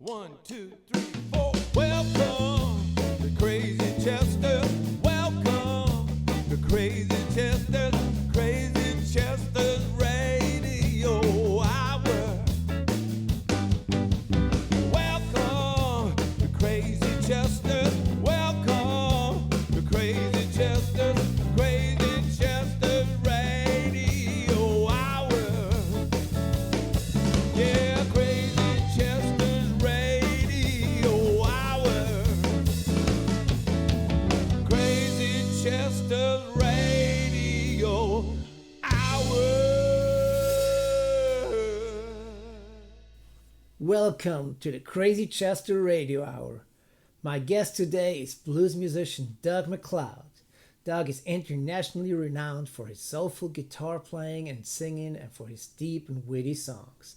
One, two, three, four. Welcome to Crazy Chester. Welcome to Crazy Chester. Crazy Chester's Radio Hour. Welcome to Crazy Chester. Welcome to Crazy Chester. Crazy Chester's Radio Hour. Yeah, Crazy Chester's Radio Hour. Crazy Chester's Radio Hour. Welcome to the Crazy Chester Radio Hour. My guest today is blues musician Doug MacLeod. Doug is internationally renowned for his soulful guitar playing and singing and for his deep and witty songs.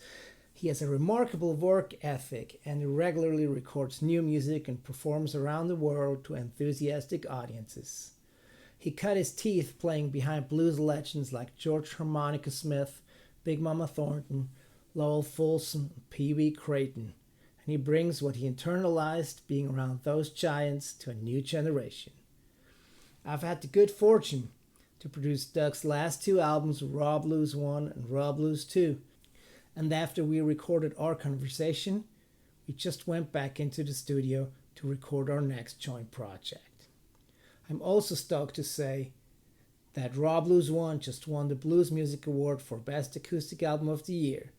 He has a remarkable work ethic and regularly records new music and performs around the world to enthusiastic audiences. He cut his teeth playing behind blues legends like George Harmonica Smith, Big Mama Thornton, Lowell, Fulson, and Wee Crayton, and he brings what he internalized being around those giants to a new generation. I've had the good fortune to produce Doug's last two albums, Raw Blues 1 and Raw Blues 2, and after we recorded our conversation, we just went back into the studio to record our next joint project. I'm also stoked to say that Raw Blues 1 just won the Blues Music Award for Best Acoustic Album of the Year.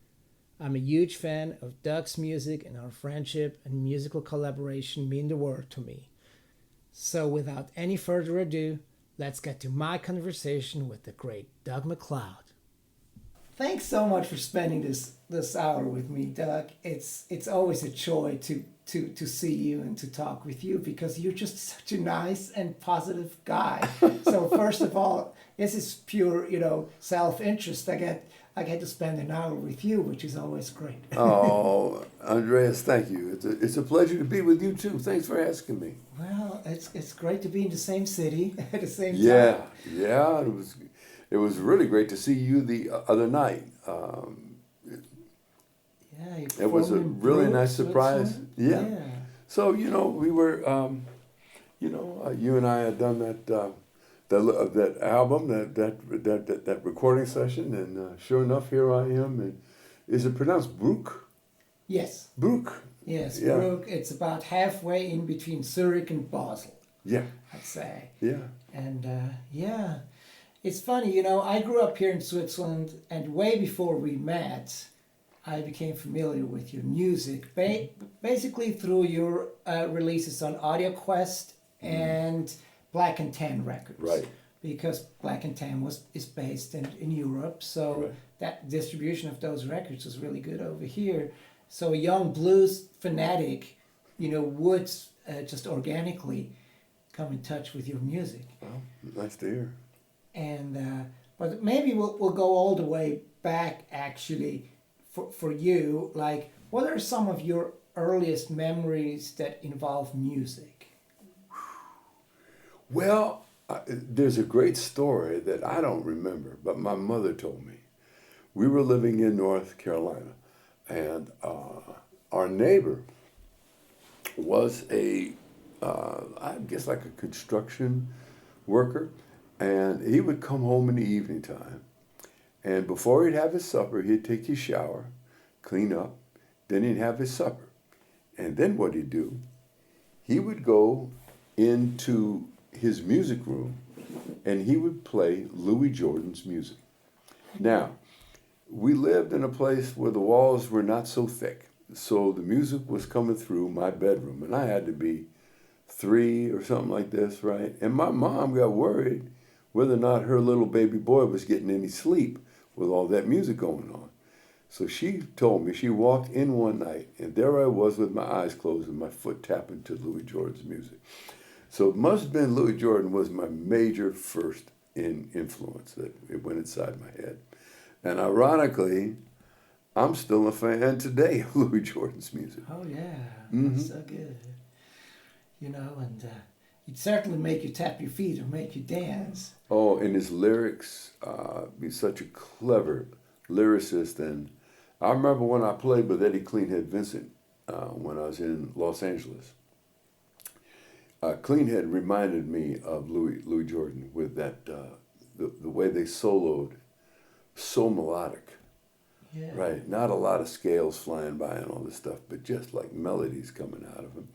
I'm a huge fan of Doug's music, and our friendship and musical collaboration mean the world to me. So without any further ado, let's get to my conversation with the great Doug MacLeod. Thanks so much for spending this hour with me, Doug. It's always a joy to see you and to talk with you because you're just such a nice and positive guy. So first of all, this is pure, self-interest. I get to spend an hour with you, which is always great. Oh, Andreas, thank you. It's a pleasure to be with you too. Thanks for asking me. Well, it's great to be in the same city at the same time. Yeah. It was really great to see you the other night. It was a really nice surprise. Yeah. So we were, you and I had done that album, that recording session, and sure enough, here I am. And is it pronounced Brook? Yes. Brook. Yes, Yeah. Brook. It's about halfway in between Zurich and Basel, Yeah. I'd say. Yeah. And it's funny, I grew up here in Switzerland, and way before we met, I became familiar with your music, basically through your releases on Audio Quest and Black and Tan Records. Right. Because Black and Tan is based in Europe, so Right. that distribution of those records was really good over here. So a young blues fanatic, would just organically come in touch with your music. Well, nice to hear. And but maybe we'll go all the way back actually for you. Like, what are some of your earliest memories that involve music? Well, there's a great story that I don't remember, but my mother told me. We were living in North Carolina, and our neighbor was I guess like a construction worker, and he would come home in the evening time, and before he'd have his supper, he'd take his shower, clean up, then he'd have his supper. And then what he'd do, he would go into his music room, and he would play Louis Jordan's music. Now, we lived in a place where the walls were not so thick, so the music was coming through my bedroom, and I had to be 3 or something like this, right? And my mom got worried whether or not her little baby boy was getting any sleep with all that music going on. So she told me, she walked in one night, and there I was with my eyes closed and my foot tapping to Louis Jordan's music. So it must have been Louis Jordan was my major first influence that it went inside my head. And ironically, I'm still a fan today of Louis Jordan's music. Oh yeah, Mm-hmm. That's so good. And he'd certainly make you tap your feet or make you dance. Oh, and his lyrics, he's such a clever lyricist. And I remember when I played with Eddie Cleanhead Vincent when I was in Los Angeles. Clean had reminded me of Louis Jordan with that the way they soloed, so melodic. Yeah. Right, not a lot of scales flying by and all this stuff, but just like melodies coming out of him.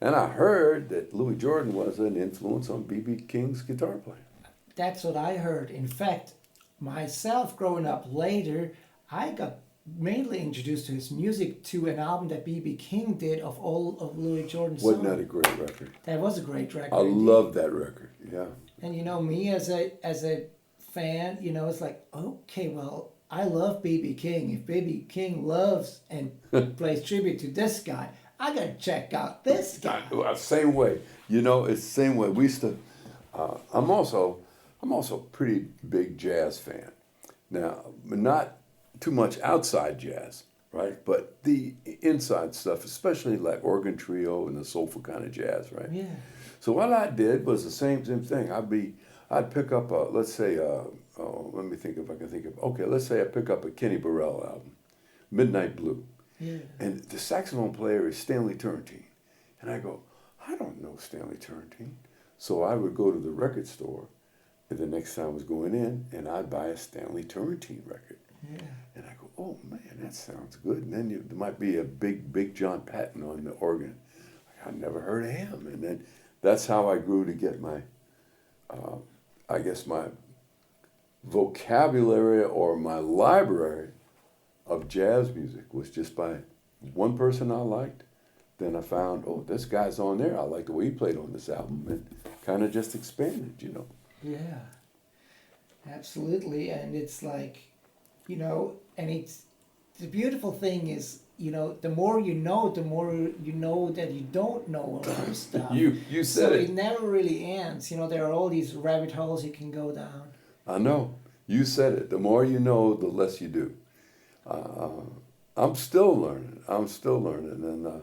And I heard that Louis Jordan was an influence on B.B. King's guitar playing. That's what I heard. In fact, myself growing up later, I got mainly introduced to his music to an album that B.B. King did of all of Louis Jordan's Wasn't songs. that a great record? That was a great record. I indeed. love that record, yeah. And you know, me as a fan, you know, it's like, okay, well, I love B.B. King. If B.B. King loves and plays tribute to this guy, I gotta check out this guy. Same way. You know, it's the same way. We used to, I'm also a pretty big jazz fan. Now, not too much outside jazz, right? But the inside stuff, especially like organ trio and the soulful kind of jazz, right? Yeah. So what I did was the same thing. I'd pick up let's say let me think if I can think of. Okay, let's say I pick up a Kenny Burrell album, Midnight Blue. Yeah. And the saxophone player is Stanley Turrentine. And I go, I don't know Stanley Turrentine. So I would go to the record store, and the next time I was going in, and I'd buy a Stanley Turrentine record. Yeah. And I go, oh man, that sounds good. And then there might be a big John Patton on the organ. I never heard of him. And then that's how I grew to get my, I guess my vocabulary or my library of jazz music was just by one person I liked. Then I found, oh, this guy's on there. I like the way he played on this album, and kind of just expanded, you know. Yeah. Absolutely. And it's like, you know, and it's the beautiful thing is, you know, the more you know, the more you know that you don't know a lot of stuff. You said so it. it never really ends. You know, there are all these rabbit holes you can go down. I know. You said it. The more you know, the less you do. I'm still learning. And I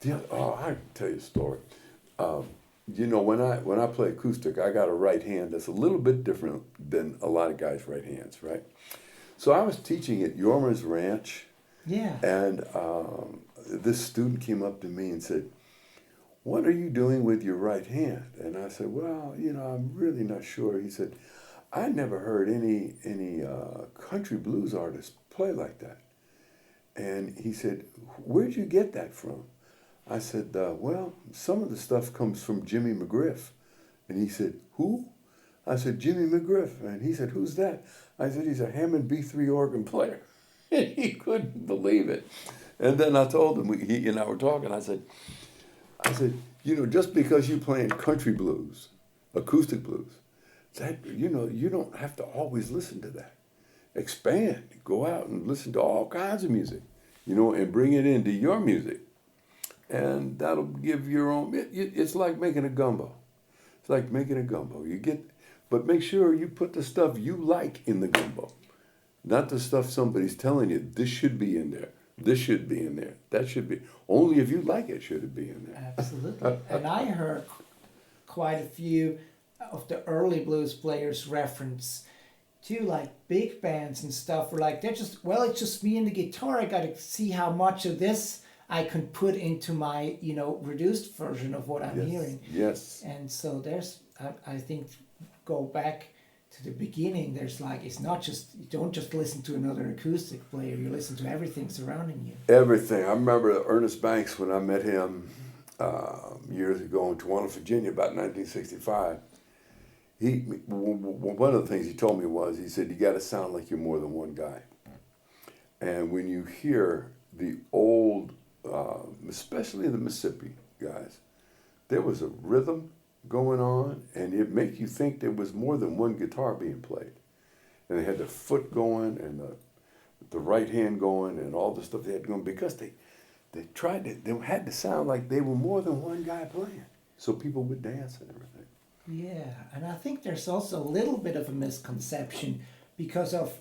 can tell you a story. You know, when I play acoustic, I got a right hand that's a little bit different than a lot of guys' right hands, right? So I was teaching at Yormer's Ranch, Yeah. and this student came up to me and said, "What are you doing with your right hand?" And I said, "Well, you know, I'm really not sure." He said, "I never heard any country blues artists play like that." And he said, "Where'd you get that from?" I said, "Well, some of the stuff comes from Jimmy McGriff." And he said, "Who?" I said, "Jimmy McGriff." And he said, "Who's that?" I said, "He's a Hammond B3 organ player." And he couldn't believe it. And then I told him, he and I were talking, I said, "You know, just because you're playing country blues, acoustic blues, that, you know, you don't have to always listen to that. Expand, go out and listen to all kinds of music, you know, and bring it into your music. And that'll give your own, it's like making a gumbo. It's like making a gumbo. But make sure you put the stuff you like in the gumbo. Not the stuff somebody's telling you, this should be in there, this should be in there, that should be. Only if you like it should it be in there." Absolutely. And I heard quite a few of the early blues players reference to like big bands and stuff were like, it's just me and the guitar. I got to see how much of this I can put into my, you know, reduced version of what I'm hearing. Yes. And so I think, go back to the beginning, there's like, it's not just, you don't just listen to another acoustic player, you listen to everything surrounding you. Everything. I remember Ernest Banks when I met him years ago in Tawana, Virginia, about 1965. One of the things he told me was, he said, "You got to sound like you're more than one guy." And when you hear the old, especially the Mississippi guys, there was a rhythm going on, and it make you think there was more than one guitar being played. And they had the foot going and the right hand going and all the stuff they had going, because they had to sound like they were more than one guy playing, so people would dance and everything. Yeah, and I think there's also a little bit of a misconception because of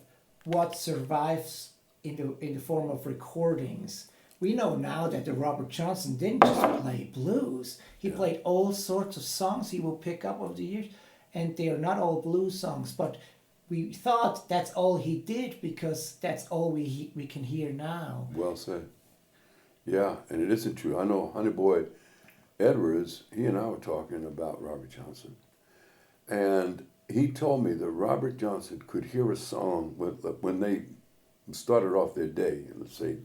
what survives in the form of recordings. We know now that the Robert Johnson didn't just play blues. He played all sorts of songs he will pick up over the years, and they are not all blues songs, but we thought that's all he did because that's all we can hear now. Well said. Yeah, and it isn't true. I know Honey Boy Edwards, he and I were talking about Robert Johnson. And he told me that Robert Johnson could hear a song when they started off their day, let's say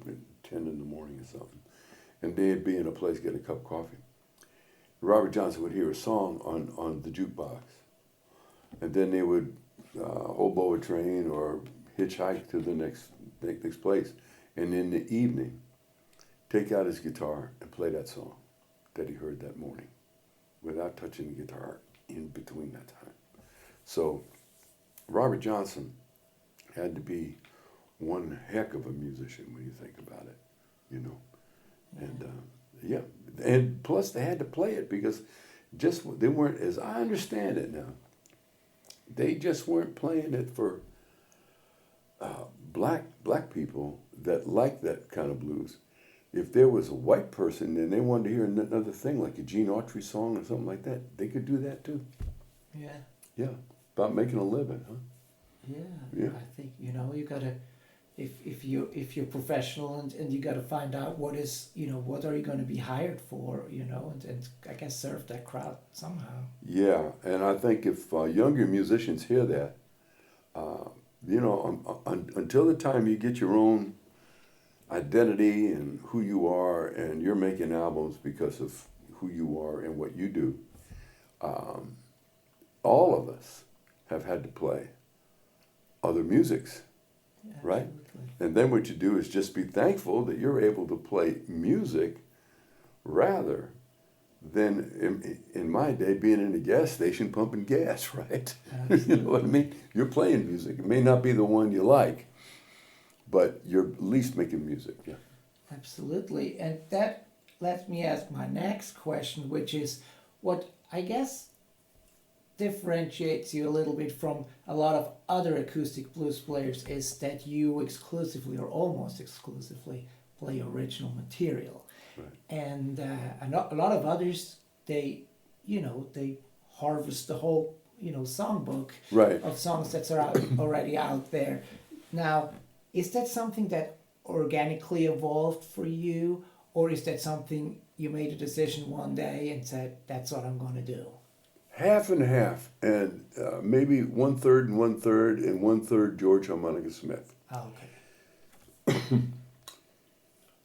10 in the morning or something, and they'd be in a place, get a cup of coffee. Robert Johnson would hear a song on the jukebox, and then they would hobo a train or hitchhike to the next place, and in the evening, take out his guitar and play that song that he heard that morning without touching the guitar in between that time. So Robert Johnson had to be one heck of a musician when you think about it, you know. And yeah, and plus they had to play it because they weren't, as I understand it now, they just weren't playing it for black people that like that kind of blues. If there was a white person and they wanted to hear another thing like a Gene Autry song or something like that, they could do that too. Yeah. Yeah, about making a living, huh? Yeah. Yeah. I think, you know, you gotta, if you're professional and you gotta find out what is, you know, what are you gonna be hired for, you know, and I guess serve that crowd somehow. Yeah, and I think if younger musicians hear that, you know, until the time you get your own identity and who you are, and you're making albums because of who you are and what you do, all of us have had to play other musics, Yeah, right? absolutely. And then what you do is just be thankful that you're able to play music rather than, in my day, being in a gas station pumping gas, right? You know what I mean? You're playing music. It may not be the one you like, but you're at least making music, yeah. Absolutely. And that lets me ask my next question, which is what I guess differentiates you a little bit from a lot of other acoustic blues players is that you exclusively or almost exclusively play original material. Right. And a lot of others, they harvest the whole, songbook Right. of songs that are already out there. Now, is that something that organically evolved for you, or is that something you made a decision one day and said, that's what I'm going to do? Half and half, and maybe 1/3 and 1/3, and 1/3 George Harmonica Smith. Oh, okay.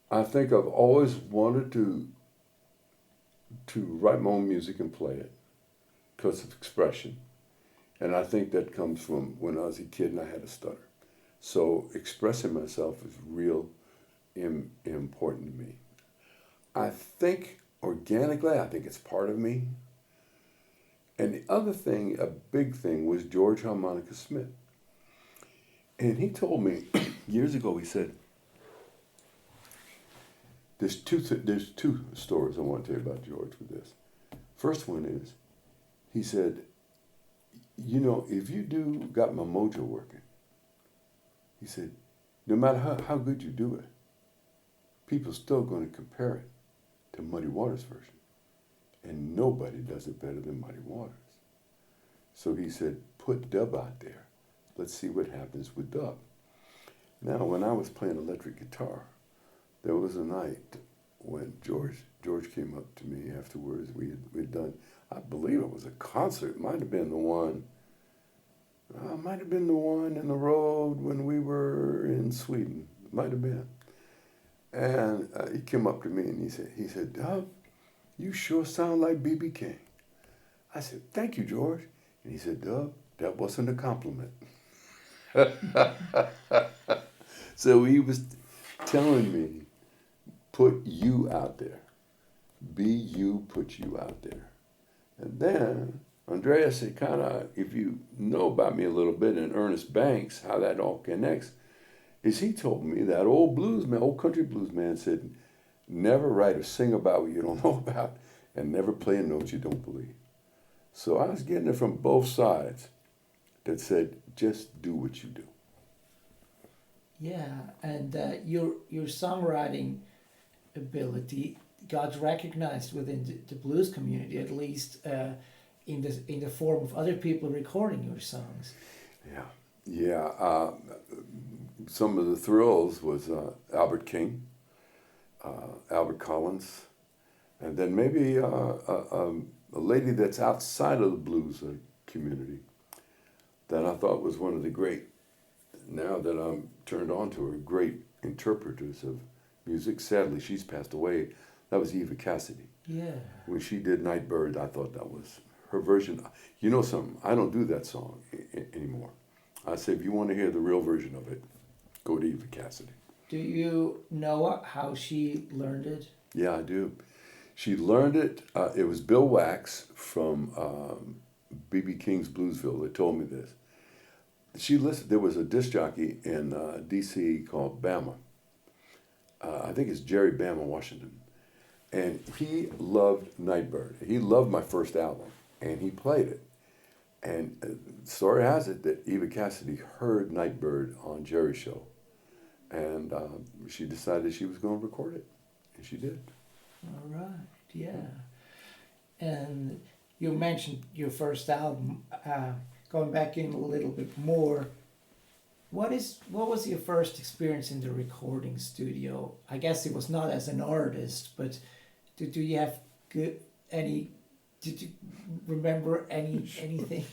I think I've always wanted to write my own music and play it because of expression. And I think that comes from when I was a kid and I had a stutter. So expressing myself is real important to me. I think organically, I think it's part of me. And the other thing, a big thing, was George Harmonica Smith. And he told me years ago, he said, there's two stories I want to tell you about George with this. First one is, he said, if you got my mojo working, he said, no matter how good you do it, people are still going to compare it to Muddy Waters' version. And nobody does it better than Muddy Waters. So he said, put dub out there. Let's see what happens with dub. Now, when I was playing electric guitar, there was a night when George came up to me afterwards. We'd done, I believe it was a concert. It might have been the one in the road when we were in Sweden. Might have been. And he came up to me and he said, Dub, you sure sound like B.B. King. I said, thank you, George. And he said, Dub, that wasn't a compliment. So he was telling me, put you out there. Be you, put you out there. And then Andreas said, if you know about me a little bit, and Ernest Banks, how that all connects, is he told me that old country blues man said, never write or sing about what you don't know about, and never play a note you don't believe. So I was getting it from both sides that said, just do what you do. Yeah, and your songwriting ability got recognized within the blues community, at least in the form of other people recording your songs. Yeah. Some of the thrills was Albert King. Albert Collins, and then maybe a lady that's outside of the blues community that I thought was one of the great, now that I'm turned on to her, great interpreters of music. Sadly, she's passed away. That was Eva Cassidy. Yeah. When she did Nightbird, I thought that was her version. You know something? I don't do that song anymore. I say, if you want to hear the real version of it, go to Eva Cassidy. Do you know how she learned it? Yeah, I do. She learned it. It was Bill Wax from B.B. King's Bluesville that told me this. She listened. There was a disc jockey in D.C. called Bama. I think it's Jerry Bama Washington. And he loved Nightbird. He loved my first album, and he played it. And the story has it that Eva Cassidy heard Nightbird on Jerry's show. And she decided she was going to record it. And she did. All right, yeah. And you mentioned your first album. Going back in a little bit more, what was your first experience in the recording studio? I guess it was not as an artist, but do you have did you remember anything?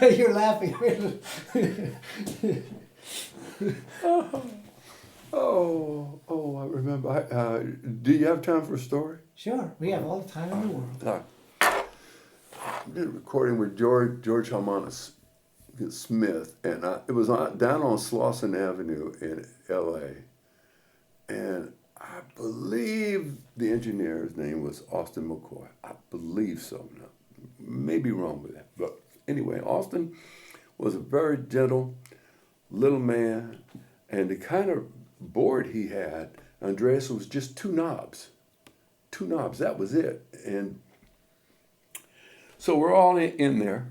You're laughing. I remember. Do you have time for a story? Sure, we have all the time in the world. I did a recording with George Harmonica Smith, and it was down on Slauson Avenue in L.A. And I believe the engineer's name was Austin McCoy. I believe so. Now, maybe wrong with that, but anyway, Austin was a very gentle little man, and the kind of board he had, Andreas, was just two knobs. That was it. And so we're all in there,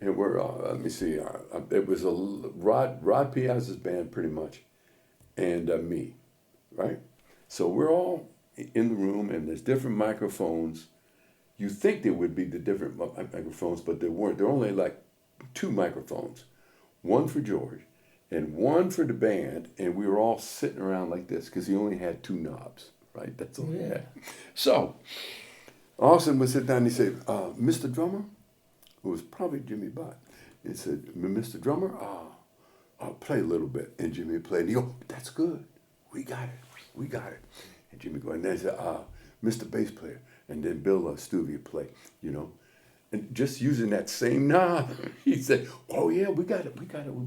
and we're let me see. It was a Rod Piazza's band pretty much, and me, right? So we're all in the room, and there's different microphones. You think there would be the different microphones, but there weren't. There were only like two microphones, one for George and one for the band, and we were all sitting around like this because he only had two knobs, right? That's all he had. So Austin would sit down and he'd say, Mr. Drummer, who was probably Jimmy Bott, he said, Mr. Drummer, I'll play a little bit. And Jimmy played, and he go, that's good. We got it. And Jimmy go, and then he said, Mr. Bass Player. And then Bill Stuvia play, And just using that same knob, he said, oh yeah, we got it, we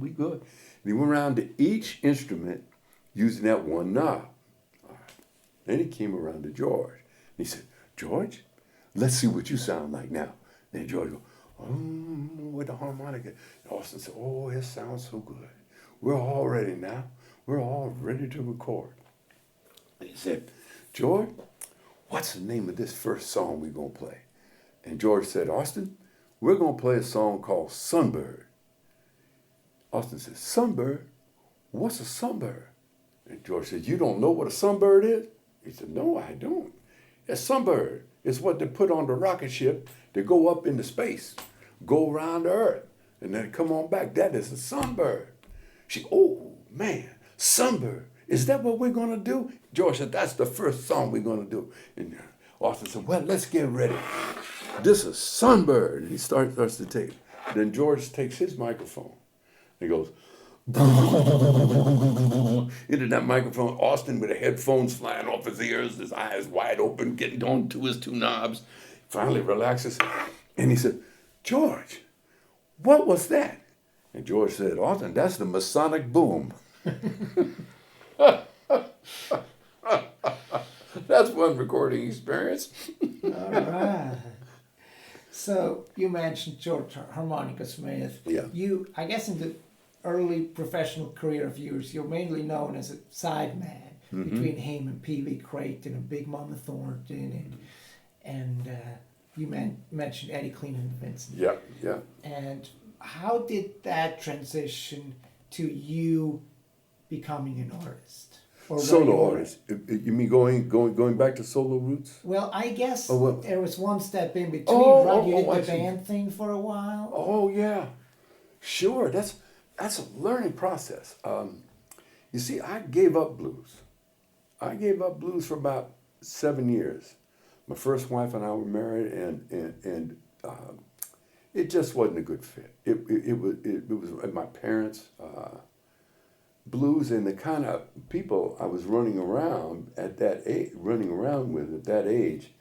good. And he went around to each instrument using that one knob. All right. Then he came around to George. And he said, George, let's see what you sound like now. And George go, with the harmonica. And Austin said, oh, it sounds so good. We're all ready now. We're all ready to record. And he said, George, what's the name of this first song we're going to play? And George said, Austin, we're going to play a song called Sunbird. Austin said, Sunbird? What's a sunbird? And George said, you don't know what a sunbird is? He said, no, I don't. A sunbird is what they put on the rocket ship to go up into space, go around the earth, and then come on back. That is a sunbird. Oh, man, sunbird. Is that what we're going to do? George said, that's the first song we're going to do. And Austin said, well, let's get ready. This is Sunbird. And he starts to take. Then George takes his microphone. He goes, into that microphone. Austin with the headphones flying off his ears, his eyes wide open, getting on to his two knobs. Finally relaxes. And he said, George, what was that? And George said, Austin, that's the Masonic boom. That's one recording experience. All right. So you mentioned George Harmonica Smith. Yeah. I guess in the early professional career of yours, you're mainly known as a sideman between him and Wee Crayton and Big Mama Thornton, and you mentioned Eddie Clean and Vincent. Yeah. And how did that transition to you becoming an artist? Or solo artist. You mean going back to solo roots? Well, I guess there was one step in between. You did the band thing for a while. Oh yeah, sure. That's a learning process. You see, I gave up blues. I gave up blues for about 7 years. My first wife and I were married, and it just wasn't a good fit. It was my parents' blues, and the kind of people I was running around at that age, at that age,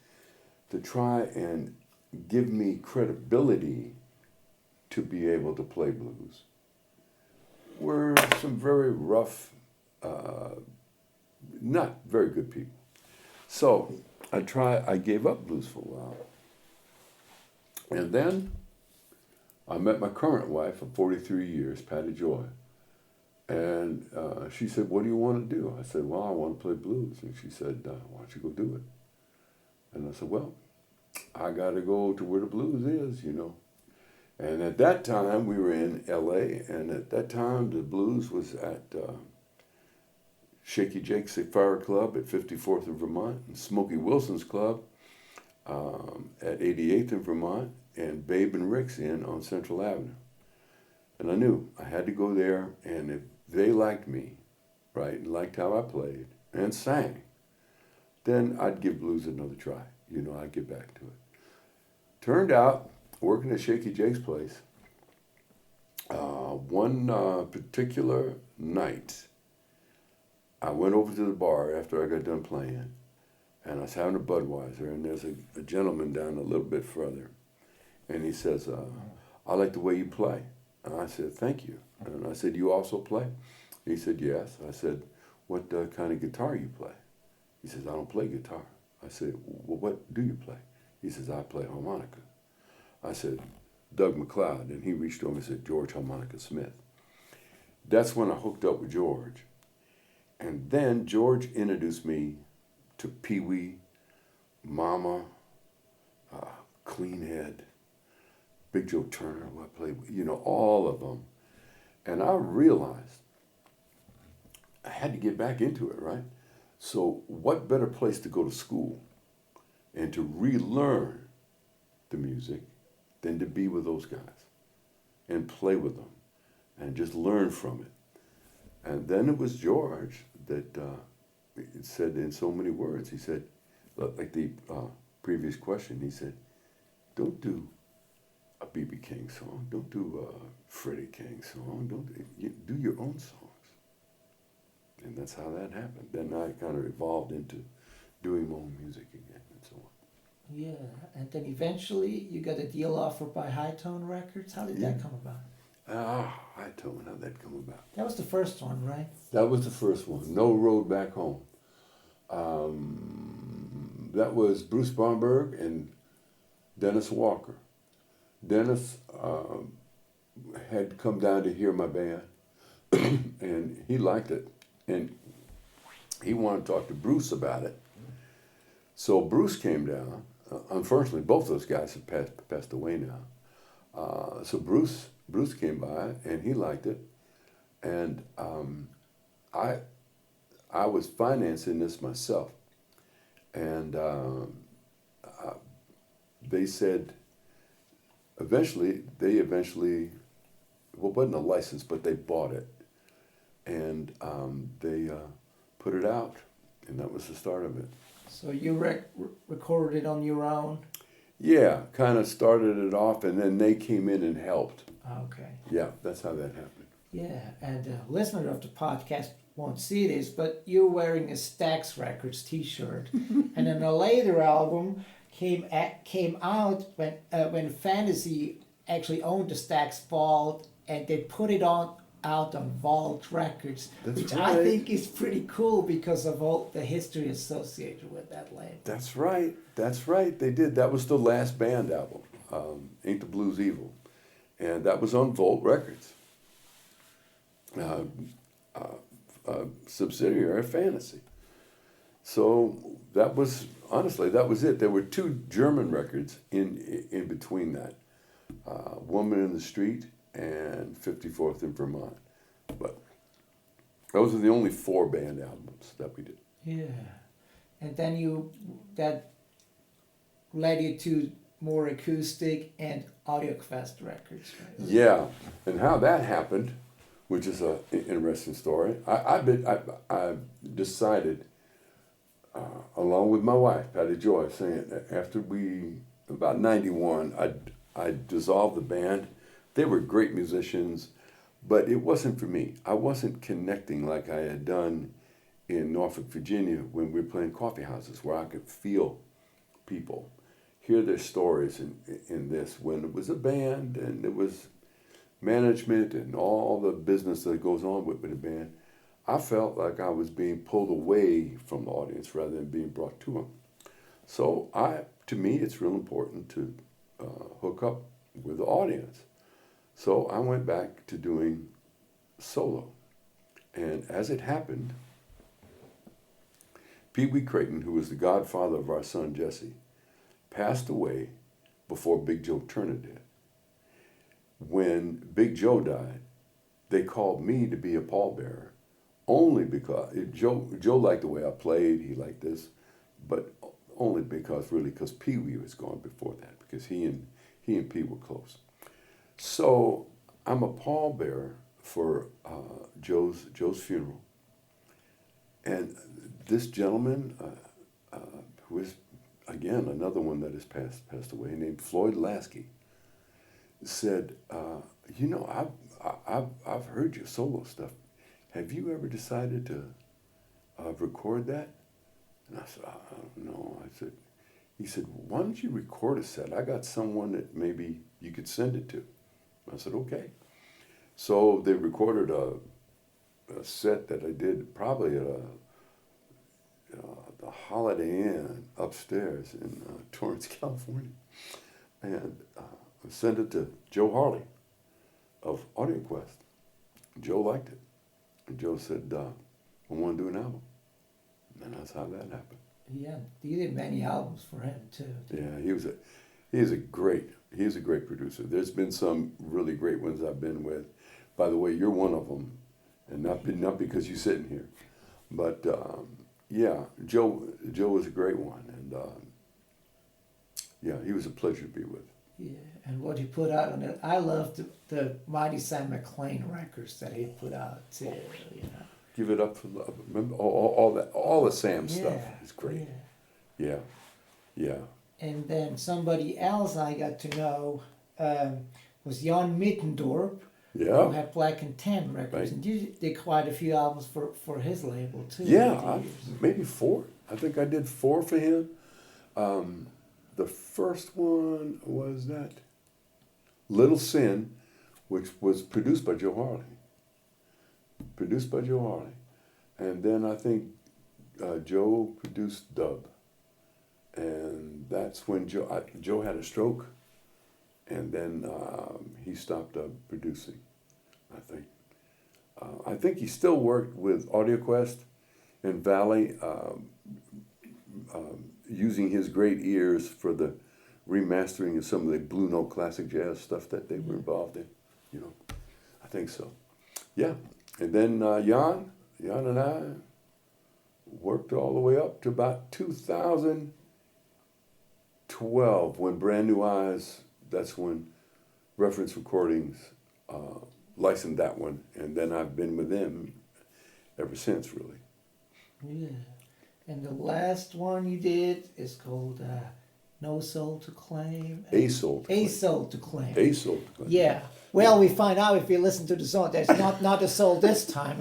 to try and give me credibility to be able to play blues, were some very rough, not very good people. So I gave up blues for a while. And then I met my current wife of 43 years, Patty Joy. And she said, "What do you want to do?" I said, "Well, I want to play blues." And she said, "Why don't you go do it?" And I said, "Well, I got to go to where the blues is, you know." And at that time, we were in L.A., and at that time, the blues was at Shaky Jake's Fire Club at 54th in Vermont, and Smokey Wilson's Club at 88th in Vermont, and Babe and Rick's Inn on Central Avenue. And I knew I had to go there, and if they liked me, right, and liked how I played and sang, then I'd give blues another try. You know, I'd get back to it. Turned out, working at Shaky Jake's place, one particular night, I went over to the bar after I got done playing, and I was having a Budweiser, and there's a gentleman down a little bit further, and he says, "I like the way you play." And I said, "Thank you." And I said, "You also play?" He said, "Yes." I said, "What kind of guitar you play?" He says, "I don't play guitar." I said, "Well, what do you play?" He says, "I play harmonica." I said, "Doug MacLeod." And he reached over and said, "George Harmonica Smith." That's when I hooked up with George. And then George introduced me to Pee Wee, Mama, Cleanhead, Big Joe Turner, who I played with, you know, all of them. And I realized I had to get back into it, right? So what better place to go to school and to relearn the music than to be with those guys and play with them and just learn from it. And then it was George that said in so many words, he said, like the previous question, he said, "Don't do a B.B. King song, don't do a Freddie King song, do your own songs." And that's how that happened. Then I kind of evolved into doing my own music again and so on. Yeah, and then eventually you got a deal offer by High Tone Records. How did that come about? High Tone, how'd that come about? That was the first one, right? That was the first one, No Road Back Home. That was Bruce Bromberg and Dennis Walker. Dennis had come down to hear my band, and he liked it, and he wanted to talk to Bruce about it. So Bruce came down. Unfortunately, both those guys have passed away now. So Bruce came by, and he liked it, and I was financing this myself, and they said eventually, well, it wasn't a license, but they bought it, and they put it out, and that was the start of it. So you recorded it on your own? Yeah, kind of started it off, and then they came in and helped. Okay. Yeah, that's how that happened. Yeah, and a listener of the podcast won't see this, but you're wearing a Stax Records T-shirt, and then a later album came out when Fantasy actually owned the Stax Vault, and they put it out on Vault Records, which right. I think is pretty cool because of all the history associated with that label. That's right. They did. That was the last band album, Ain't the Blues Evil, and that was on Vault Records, subsidiary of Fantasy. So that was it. There were 2 German records in between that, Woman in the Street and 54th in Vermont. But those are the only 4 band albums that we did. Yeah. And then that led you to more acoustic and AudioQuest records, right? Yeah. And how that happened, which is an interesting story, I decided along with my wife, Patty Joy, saying that after about 91, I dissolved the band. They were great musicians, but it wasn't for me. I wasn't connecting like I had done in Norfolk, Virginia, when we were playing coffee houses, where I could feel people, hear their stories in this, when it was a band and it was management and all the business that goes on with a band. I felt like I was being pulled away from the audience rather than being brought to them. So to me, it's real important to hook up with the audience. So I went back to doing solo. And as it happened, Wee Crayton, who was the godfather of our son Jesse, passed away before Big Joe Turner did. When Big Joe died, they called me to be a pallbearer, only because Joe liked the way I played, he liked this, but only because Pee Wee was gone before that, because he and Pee were close. So I'm a pallbearer for Joe's funeral, and this gentleman, who is again another one that has passed away, named Floyd Lasky, said, I've heard your solo stuff. Have you ever decided to record that? And I said, no. He said, why don't you record a set? I got someone that maybe you could send it to. I said, okay. So they recorded a set that I did probably at the Holiday Inn upstairs in Torrance, California. And I sent it to Joe Harley of Audio Quest. Joe liked it. And Joe said, I want to do an album. And that's how that happened. Yeah, you did many albums for him too. Yeah, he's a great producer. There's been some really great ones I've been with. By the way, you're one of them, and not because you're sitting here, but yeah, Joe was a great one, and yeah, he was a pleasure to be with. Yeah, and what he put out on it, I loved the Mighty Sam McLean records that he put out too. You know. Give It Up for Love. Remember all the Sam stuff is great. Yeah. And then somebody else I got to know was Jan Mittendorp, who had Black and Tan records, Right. and you did quite a few albums for his label too. Yeah, maybe 4. I think I did 4 for him. The first one was that Little Sin, which was produced by Joe Harley. And then I think Joe produced Dub. And that's when Joe had a stroke, and then he stopped producing, I think. I think he still worked with Audio Quest and Valley, using his great ears for the remastering of some of the Blue Note classic jazz stuff that they were involved in. You know, I think so. Yeah. And then Jan and I worked all the way up to about 2012 when Brand New Eyes, that's when Reference Recordings licensed that one. And then I've been with them ever since, really. Yeah. And the last one you did is called No Soul to Claim. A Soul to Claim. A Soul to Claim. A Soul to Claim. Yeah. Well, we find out if you listen to the song. There's not a soul this time.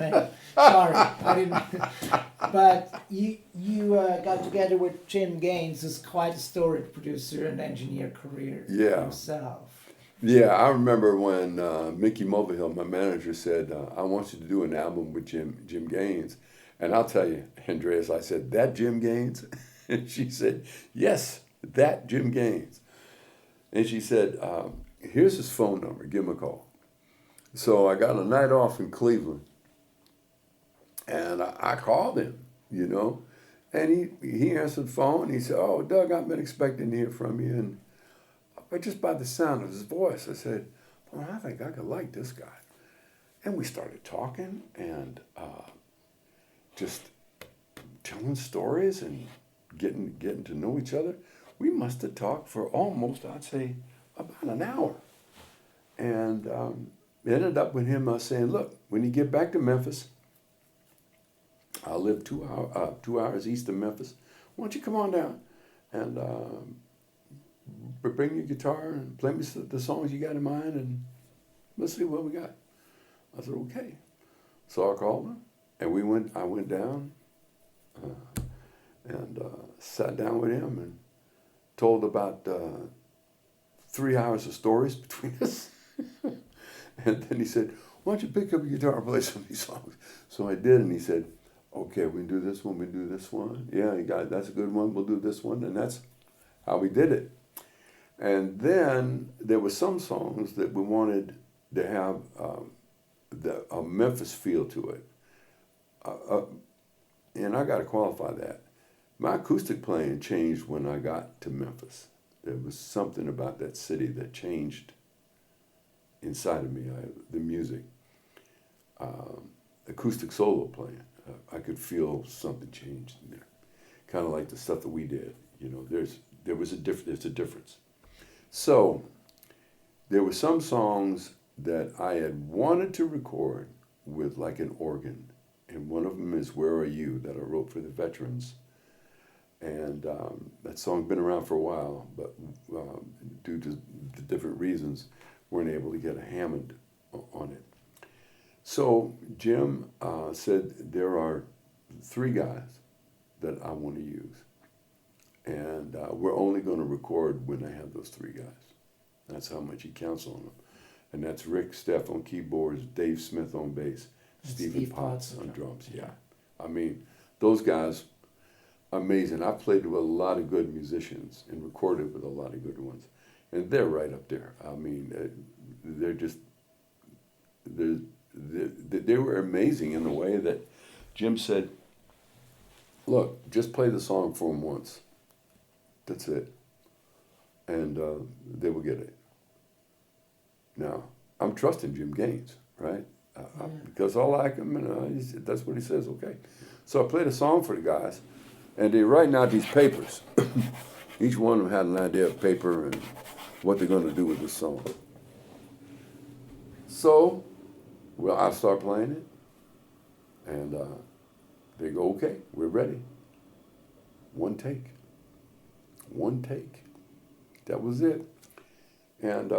Sorry, I didn't. But you got together with Jim Gaines, who's quite a storied producer and engineer career himself. Yeah, I remember when Mickey Mulvihill, my manager, said, I want you to do an album with Jim Gaines. And I'll tell you, Andreas, I said, that Jim Gaines? And she said, yes, that Jim Gaines. And she said, here's his phone number, give him a call. So I got a night off in Cleveland, and I called him, you know, and he answered the phone, and he said, oh, Doug, I've been expecting to hear from you. And but just by the sound of his voice, I said, well, I think I could like this guy. And we started talking, and just telling stories and getting to know each other. We must have talked for almost, I'd say, about an hour. And it ended up with him saying, look, when you get back to Memphis, I live 2 hours east of Memphis. Why don't you come on down and bring your guitar and play me the songs you got in mind, and let's see what we got. I said, okay. So I called him, and I went down and sat down with him and told about 3 hours of stories between us. And then he said, why don't you pick up your guitar and play some of these songs? So I did, and he said, okay, we can do this one, we can do this one. Yeah, that's a good one, we'll do this one. And that's how we did it. And then there were some songs that we wanted to have a Memphis feel to it. And I got to qualify that. My acoustic playing changed when I got to Memphis. There was something about that city that changed inside of me, the music. Acoustic solo playing, I could feel something changed in there. Kind of like the stuff that we did. You know, there's a difference. So there were some songs that I had wanted to record with like an organ, and one of them is "Where Are You" that I wrote for the veterans. And that song's been around for a while, but due to the different reasons, weren't able to get a Hammond on it. So Jim said, there are 3 guys that I want to use. And we're only going to record when I have those 3 guys. That's how much he counts on them. And that's Rick Steff on keyboards, Dave Smith on bass, Stephen Potts on drums. Yeah. I mean, those guys, amazing. I've played with a lot of good musicians and recorded with a lot of good ones. And they're right up there. I mean, they were amazing in the way that Jim said, look, just play the song for them once. That's it. And they will get it. Now, I'm trusting Jim Gaines, right? Because I like him, and that's what he says, okay. So I played a song for the guys, and they're writing out these papers. Each one of them had an idea of paper and what they're going to do with the song. So, well, I start playing it, and they go, okay, we're ready. One take. That was it. And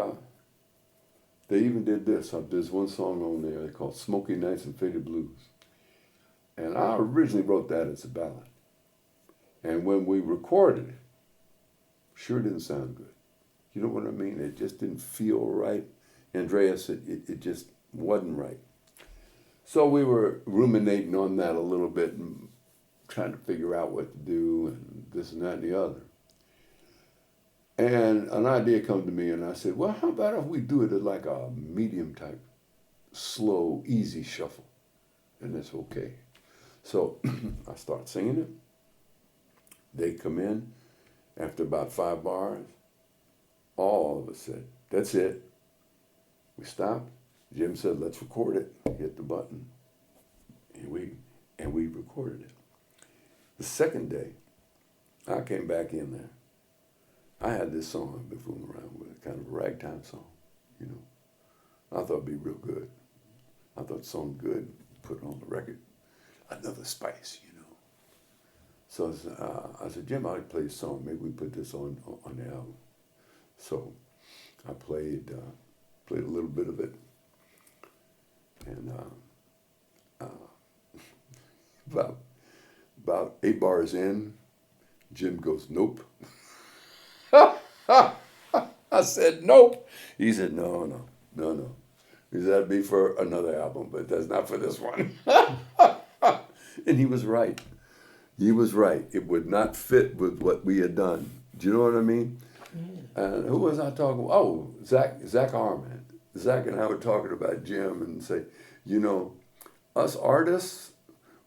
they even did this. There's one song on there called "Smoky Nights and Faded Blues." And I originally wrote that as a ballad. And when we recorded it, sure didn't sound good. You know what I mean? It just didn't feel right. Andreas, it just wasn't right. So we were ruminating on that a little bit and trying to figure out what to do and this and that and the other. And an idea came to me, and I said, well, how about if we do it as like a medium type, slow, easy shuffle? And that's okay. So I start singing it. They come in after about 5 bars. All of us said, that's it. We stopped. Jim said, let's record it. Hit the button. And we recorded it. The second day, I came back in there. I had this song I've been fooling around with, kind of a ragtime song, you know. I thought it'd be real good. I thought the song good, put it on the record. Another spice, you know. So I said, Jim, I'd play a song. Maybe we put this on the album. So I played a little bit of it. And about 8 bars in, Jim goes, nope. I said, nope. He said, no. He said, that'd be for another album, but that's not for this one. And he was right. It would not fit with what we had done. Do you know what I mean? And who was I talking? Oh, Zach Armand. Zach and I were talking about Jim and say, you know, us artists,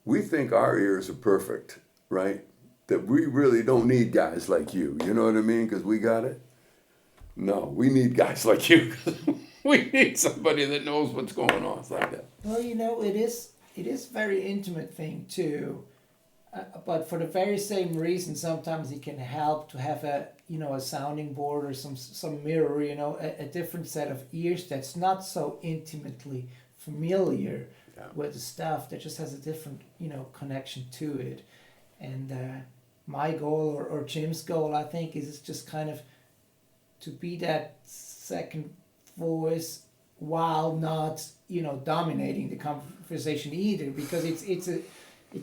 we think our ears are perfect, right? That we really don't need guys like you. You know what I mean? Because we got it. No, we need guys like you. We need somebody that knows what's going on. It's like that. Well, you know, it is very intimate thing too. But for the very same reason, sometimes it can help to have a sounding board or some mirror, a different set of ears that's not so intimately familiar. Yeah. with the stuff that just has a different, connection to it. And my goal or Jim's goal, I think, is just kind of to be that second voice while not, dominating the conversation either, because it's a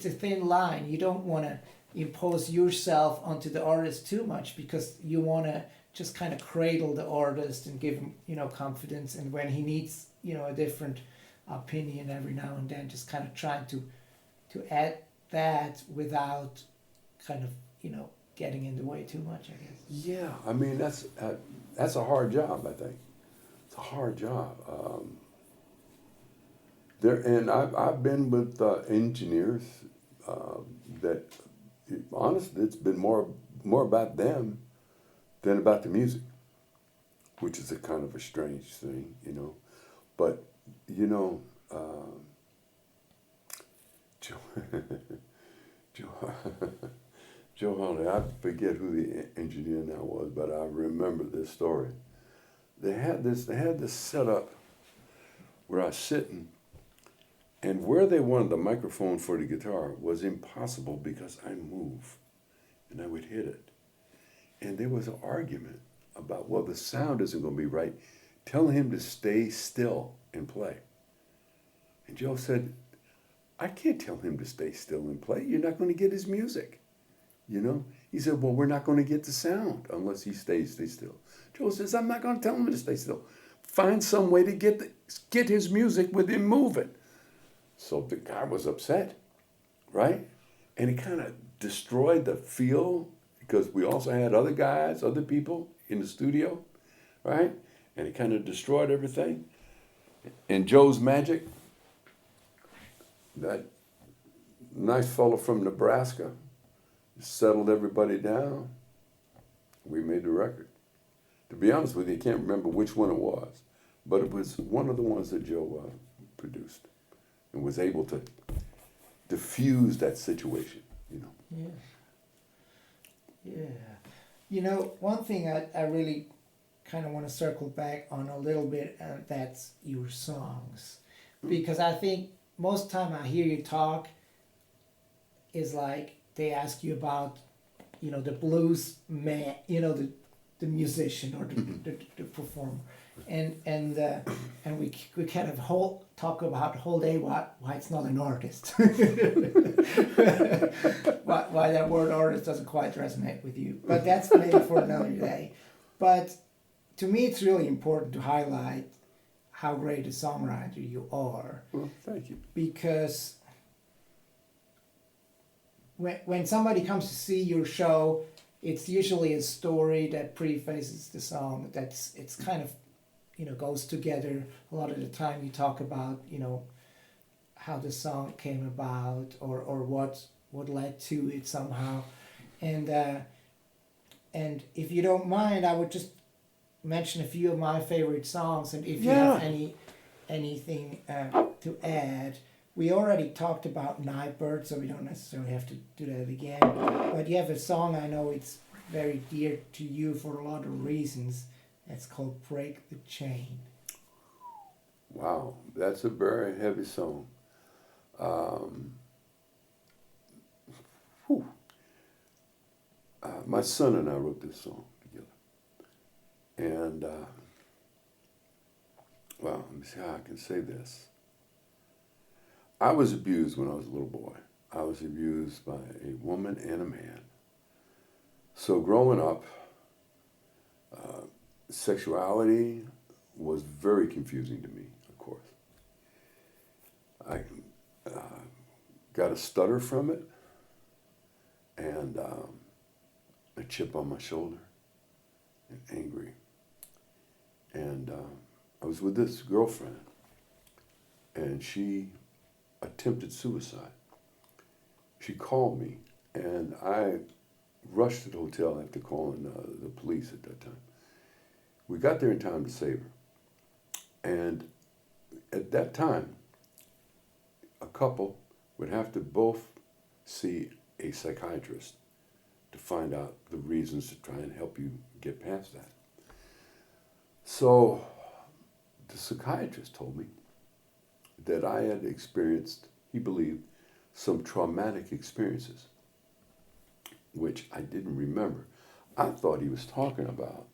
thin line. You don't want to impose yourself onto the artist too much, because you want to just kind of cradle the artist and give him, confidence. And when he needs, a different opinion every now and then, just kind of trying to add that without kind of, getting in the way too much, I guess. Yeah, I mean, that's a hard job, I think. It's a hard job. I've been with engineers that, honestly, it's been more about them than about the music, which is a kind of a strange thing, But, Joe, Joe Harley, I forget who the engineer now was, but I remember this story. They had this setup where I was sitting, and where they wanted the microphone for the guitar was impossible because I move, and I would hit it. And there was an argument about, well, the sound isn't going to be right. Tell him to stay still and play. And Joe said, I can't tell him to stay still and play. You're not going to get his music. He said, well, we're not going to get the sound unless he stay still. Joe says, I'm not going to tell him to stay still. Find some way to get his music with him moving. So the guy was upset, right? And it kind of destroyed the feel, because we also had other people in the studio, right? And it kind of destroyed everything. And Joe's magic, that nice fellow from Nebraska, settled everybody down. We made the record. To be honest with you, I can't remember which one it was, but it was one of the ones that Joe produced and was able to diffuse that situation, Yeah. One thing I really kind of want to circle back on a little bit, and that's your songs. Because I think most time I hear you talk is like they ask you about, the blues man, the musician or the performer, and we kind of talk about the whole day why it's not an artist, why that word artist doesn't quite resonate with you. But that's maybe for another day. But to me, it's really important to highlight how great a songwriter you are. Well, thank you. Because when somebody comes to see your show, it's usually a story that prefaces the song. It's kind of, goes together. A lot of the time you talk about, how the song came about or what led to it somehow. And if you don't mind, I would just mention a few of my favorite songs, and if you have anything to add. We already talked about Nightbird, so we don't necessarily have to do that again. But you have a song I know it's very dear to you for a lot of reasons. It's called Break the Chain. Wow, that's a very heavy song. My son and I wrote this song together. And, well, let me see how I can say this. I was abused when I was a little boy. I was abused by a woman and a man. So growing up, sexuality was very confusing to me, of course. I got a stutter from it, and a chip on my shoulder, and angry. And I was with this girlfriend, and she attempted suicide. She called me, and I rushed to the hotel after calling the police at that time. We got there in time to save her. And at that time, a couple would have to both see a psychiatrist to find out the reasons to try and help you get past that. So the psychiatrist told me, that I had experienced, he believed, some traumatic experiences, which I didn't remember. I thought he was talking about,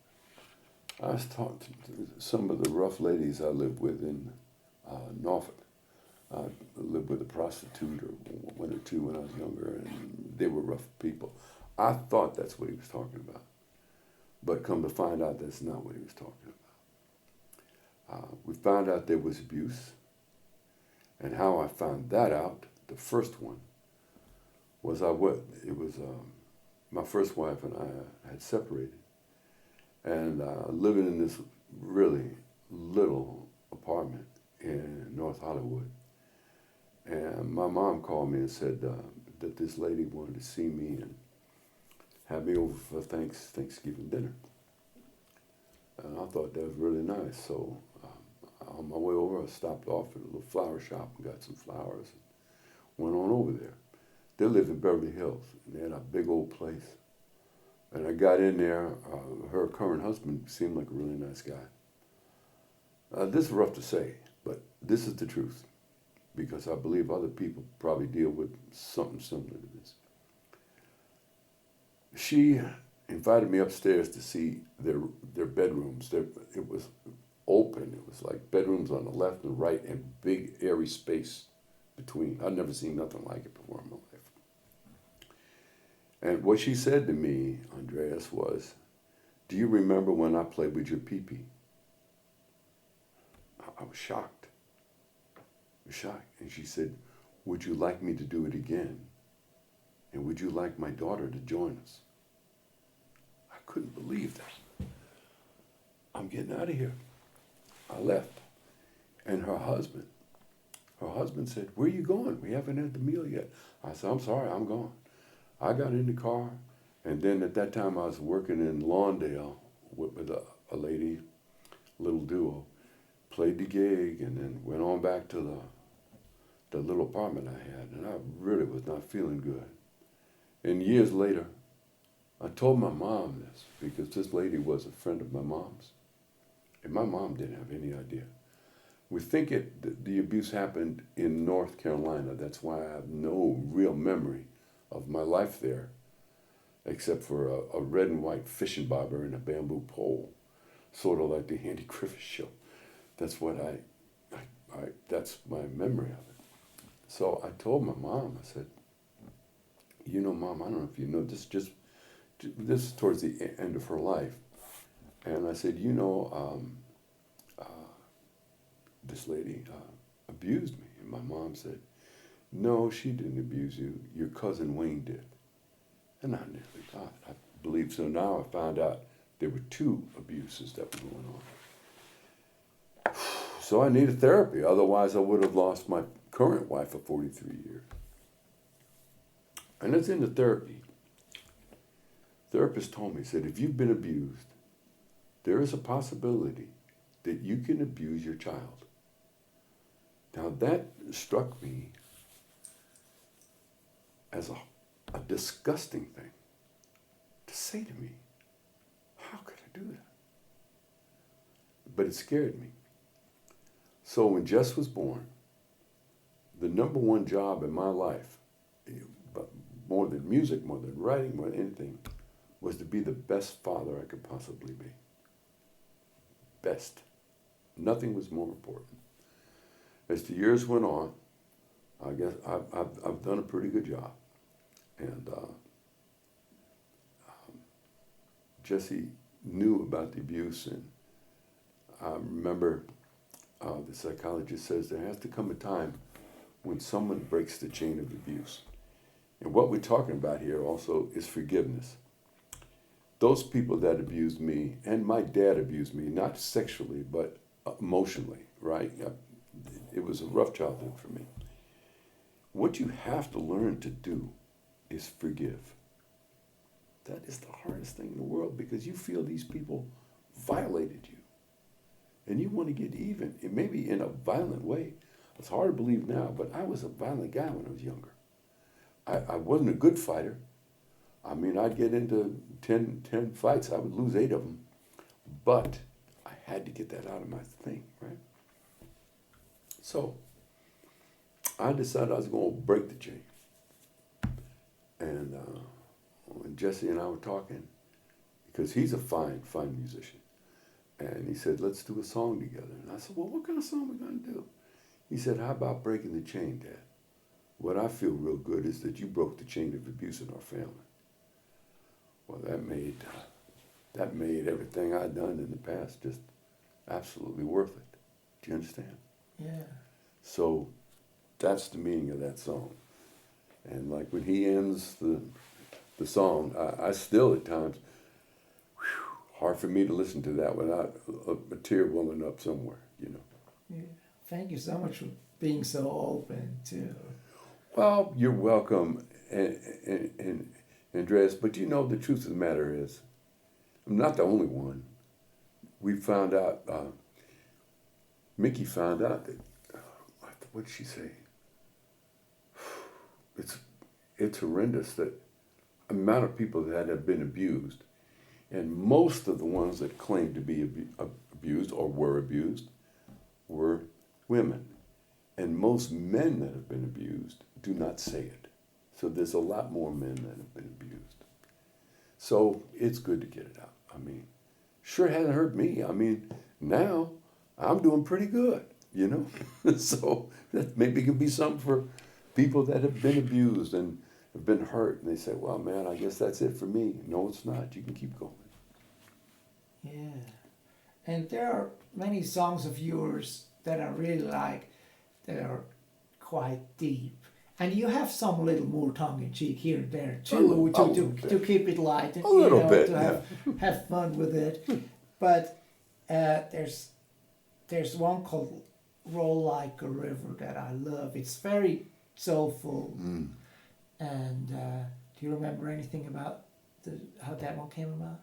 I was talking to some of the rough ladies I lived with in Norfolk. I lived with a prostitute or one or two when I was younger, and they were rough people. I thought that's what he was talking about. But come to find out, that's not what he was talking about. We found out there was abuse, and how I found that out, the first one, was my first wife and I had separated, and living in this really little apartment in North Hollywood. And my mom called me and said that this lady wanted to see me and have me over for Thanksgiving dinner. And I thought that was really nice. So on my way over, I stopped off at a little flower shop and got some flowers and went on over there. They lived in Beverly Hills, and they had a big old place. And I got in there. Her current husband seemed like a really nice guy. This is rough to say, but this is the truth, because I believe other people probably deal with something similar to this. She invited me upstairs to see their bedrooms. It was open. It was like bedrooms on the left and right and big airy space between. I'd never seen nothing like it before in my life. And what she said to me, Andreas, was, "Do you remember when I played with your pee-pee?" I was shocked. And she said, "Would you like me to do it again? And would you like my daughter to join us?" I couldn't believe that. I'm getting out of here. I left. And her husband said, "Where are you going? We haven't had the meal yet." I said, "I'm sorry, I'm gone." I got in the car, and then at that time I was working in Lawndale with a lady, little duo, played the gig, and then went on back to the little apartment I had, and I really was not feeling good. And years later, I told my mom this, because this lady was a friend of my mom's, and my mom didn't have any idea. We think the abuse happened in North Carolina. That's why I have no real memory of my life there, except for a red and white fishing bobber and a bamboo pole, sort of like the Andy Griffith Show. That's what that's my memory of it. So I told my mom, I said, "You know, Mom, I don't know if you know, this is towards the end of her life." And I said, "You know, this lady abused me." And my mom said, "No, she didn't abuse you. Your cousin Wayne did." And I nearly thought, I believe so. Now I found out there were two abuses that were going on. So I needed therapy. Otherwise, I would have lost my current wife of 43 years. And it's in the therapy. Therapist told me, said, if you've been abused, there is a possibility that you can abuse your child. Now that struck me as a disgusting thing to say to me. How could I do that? But it scared me. So when Jess was born, the number one job in my life, but more than music, more than writing, more than anything, was to be the best father I could possibly be. Best. Nothing was more important. As the years went on, I guess I've done a pretty good job. And Jesse knew about the abuse, and I remember the psychologist says there has to come a time when someone breaks the chain of abuse. And what we're talking about here also is forgiveness. Those people that abused me, and my dad abused me, not sexually, but emotionally, right? It was a rough childhood for me. What you have to learn to do is forgive. That is the hardest thing in the world, because you feel these people violated you. And you want to get even, and maybe in a violent way. It's hard to believe now, but I was a violent guy when I was younger. I wasn't a good fighter. I mean, I'd get into 10 fights. I would lose 8 of them. But I had to get that out of my thing, right? So I decided I was going to break the chain. And when Jesse and I were talking, because he's a fine musician, and he said, let's do a song together. And I said, well, what kind of song are we going to do? He said, how about Breaking the Chain, Dad? What I feel real good is that you broke the chain of abuse in our family. Well, that made everything I'd done in the past just absolutely worth it. Do you understand? Yeah. So that's the meaning of that song. And like when he ends the song, I still at times, hard for me to listen to that without a tear welling up somewhere, you know. Yeah. Thank you so much for being so open too. Well, you're welcome, and Andreas, but you know the truth of the matter is, I'm not the only one. We found out, Mickey found out that, what did she say? It's horrendous that amount of people that have been abused, and most of the ones that claimed to be abused or were abused were women. And most men that have been abused do not say it. So there's a lot more men that have been abused. So it's good to get it out. I mean, sure hasn't hurt me. I mean, now I'm doing pretty good, you know? So that maybe it can be something for people that have been abused and have been hurt. And they say, well, man, I guess that's it for me. No, it's not. You can keep going. Yeah. And there are many songs of yours that I really like that are quite deep. And you have some little more tongue-in-cheek here and there too, to keep it light and to have fun with it. But there's one called "Roll Like a River" that I love. It's very soulful. And do you remember anything about how that one came about?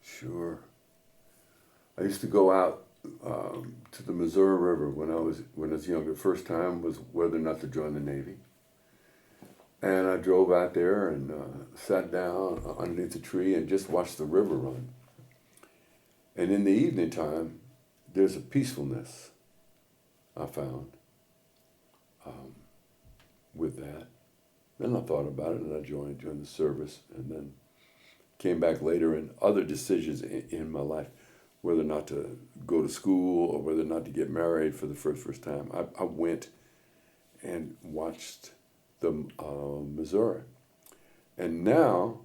Sure. I used to go out to the Missouri River when I was younger. First time was whether or not to join the Navy. And I drove out there and sat down underneath a tree and just watched the river run. And in the evening time, there's a peacefulness I found with that. Then I thought about it and I joined the service, and then came back later and other decisions in my life, whether or not to go to school or whether or not to get married for the first time. I went and watched the Missouri. And now